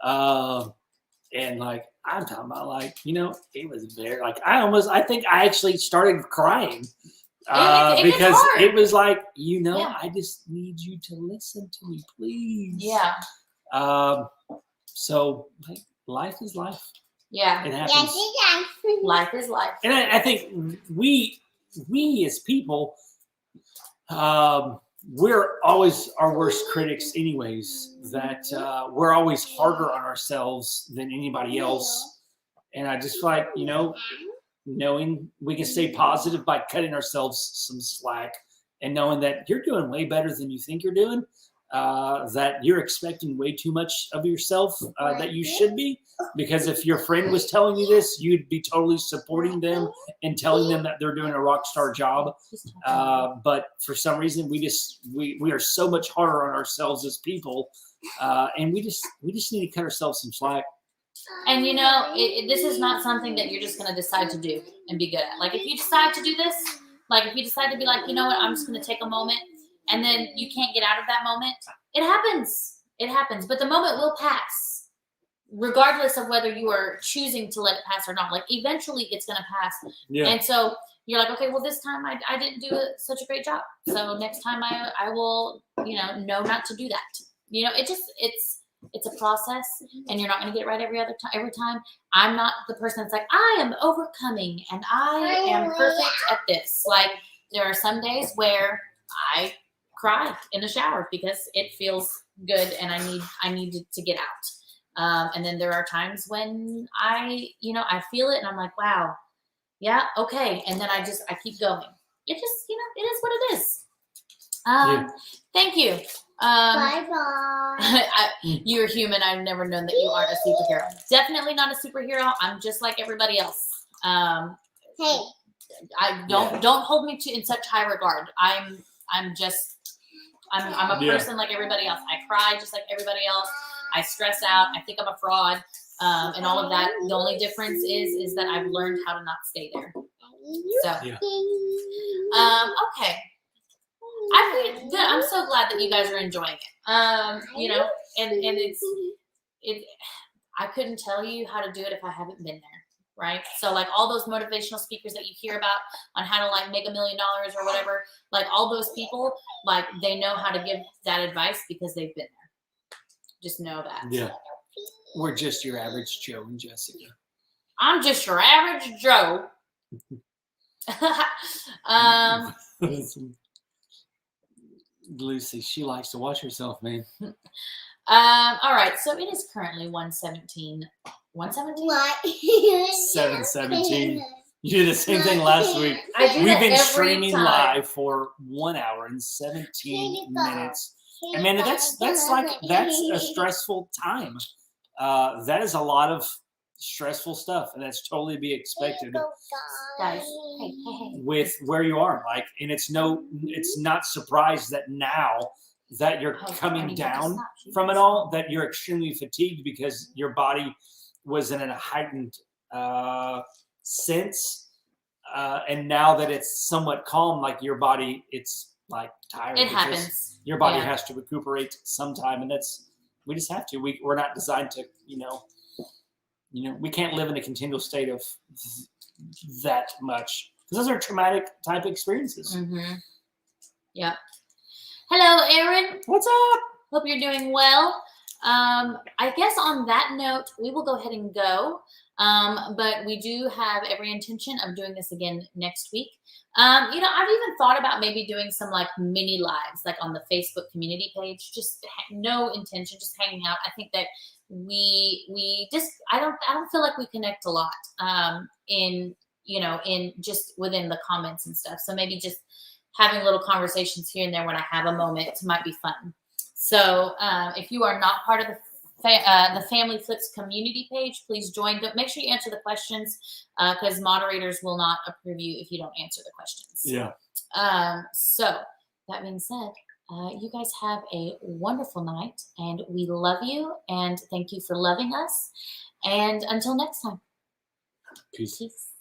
Speaker 1: And like, I'm talking about like, it was very like, I think I actually started crying, because it was like, I just need you to listen to me, please.
Speaker 2: Yeah.
Speaker 1: So like, life is life.
Speaker 2: Yeah.
Speaker 1: It happens.
Speaker 2: Life is life.
Speaker 1: And I think we as people, we're always our worst critics anyways, that we're always harder on ourselves than anybody else. And I just feel like, knowing we can stay positive by cutting ourselves some slack and knowing that you're doing way better than you think you're doing. that you're expecting way too much of yourself that you should be. Because if your friend was telling you this, you'd be totally supporting them and telling them that they're doing a rock star job. But for some reason, we are so much harder on ourselves as people, and we just need to cut ourselves some slack.
Speaker 2: And you know, this is not something that you're just going to decide to do and be good at. Like if you decide to do this, like if you decide to be like, you know what, I'm just going to take a moment, and then you can't get out of that moment, it happens. It happens. But the moment will pass, regardless of whether you are choosing to let it pass or not. Like eventually it's going to pass. Yeah. And so you're like, okay, well, this time I didn't do such a great job. So next time I will, you know not to do that. You know, it's a process, and you're not going to get it right every time. I'm not the person that's like, I am overcoming and I am perfect at this. Like there are some days where I cry in the shower because it feels good and I need to get out. And then there are times when I feel it and I'm like, wow, yeah, okay. And then I keep going. It just, it is what it is. Thank you.
Speaker 3: Bye-bye.
Speaker 2: You're human. I've never known that you aren't a superhero. Definitely not a superhero. I'm just like everybody else.
Speaker 3: Hey.
Speaker 2: I don't hold me in such high regard. I'm a person like everybody else. I cry just like everybody else. I stress out. I think I'm a fraud, and all of that. The only difference is that I've learned how to not stay there. So, okay. I'm so glad that you guys are enjoying it. And I couldn't tell you how to do it if I haven't been there, right? So like all those motivational speakers that you hear about on how to like make $1 million or whatever, like all those people, like they know how to give that advice because they've been there. Just know that.
Speaker 1: Yeah. We're just your average Joe and Jessica.
Speaker 2: I'm just your average Joe.
Speaker 1: Lucy, she likes to watch herself, man.
Speaker 2: All right, so it is currently 1:17. 1:17?
Speaker 3: What?
Speaker 1: 7:17. You did the same thing last week.
Speaker 2: We've
Speaker 1: been streaming live for 1 hour and 17 minutes. And man, that's a stressful time. That is a lot of stressful stuff, and that's totally to be expected.
Speaker 2: Guys, hey.
Speaker 1: With where you are, like, and it's not surprised that now that you're coming down from it all, that you're extremely fatigued because your body was in a heightened sense, and now that it's somewhat calm, like your body, it's like tired.
Speaker 2: It happens.
Speaker 1: Your body has to recuperate sometime, and we just have to. We're not designed to, we can't live in a continual state of that much, because those are traumatic type experiences.
Speaker 2: Mm-hmm. Yep. Hello, Aaron.
Speaker 1: What's up?
Speaker 2: Hope you're doing well. I guess on that note, we will go ahead and go. But we do have every intention of doing this again next week. I've even thought about maybe doing some like mini lives, like on the Facebook community page. Just no intention, just hanging out. I think that we just I don't feel like we connect a lot in just within the comments and stuff. So maybe just having little conversations here and there when I have a moment might be fun. So if you are not part of the Family Flips community page, please join. But make sure you answer the questions because moderators will not approve you if you don't answer the questions.
Speaker 1: Yeah.
Speaker 2: So that being said, you guys have a wonderful night, and we love you, and thank you for loving us. And until next time.
Speaker 1: Peace.
Speaker 2: Peace.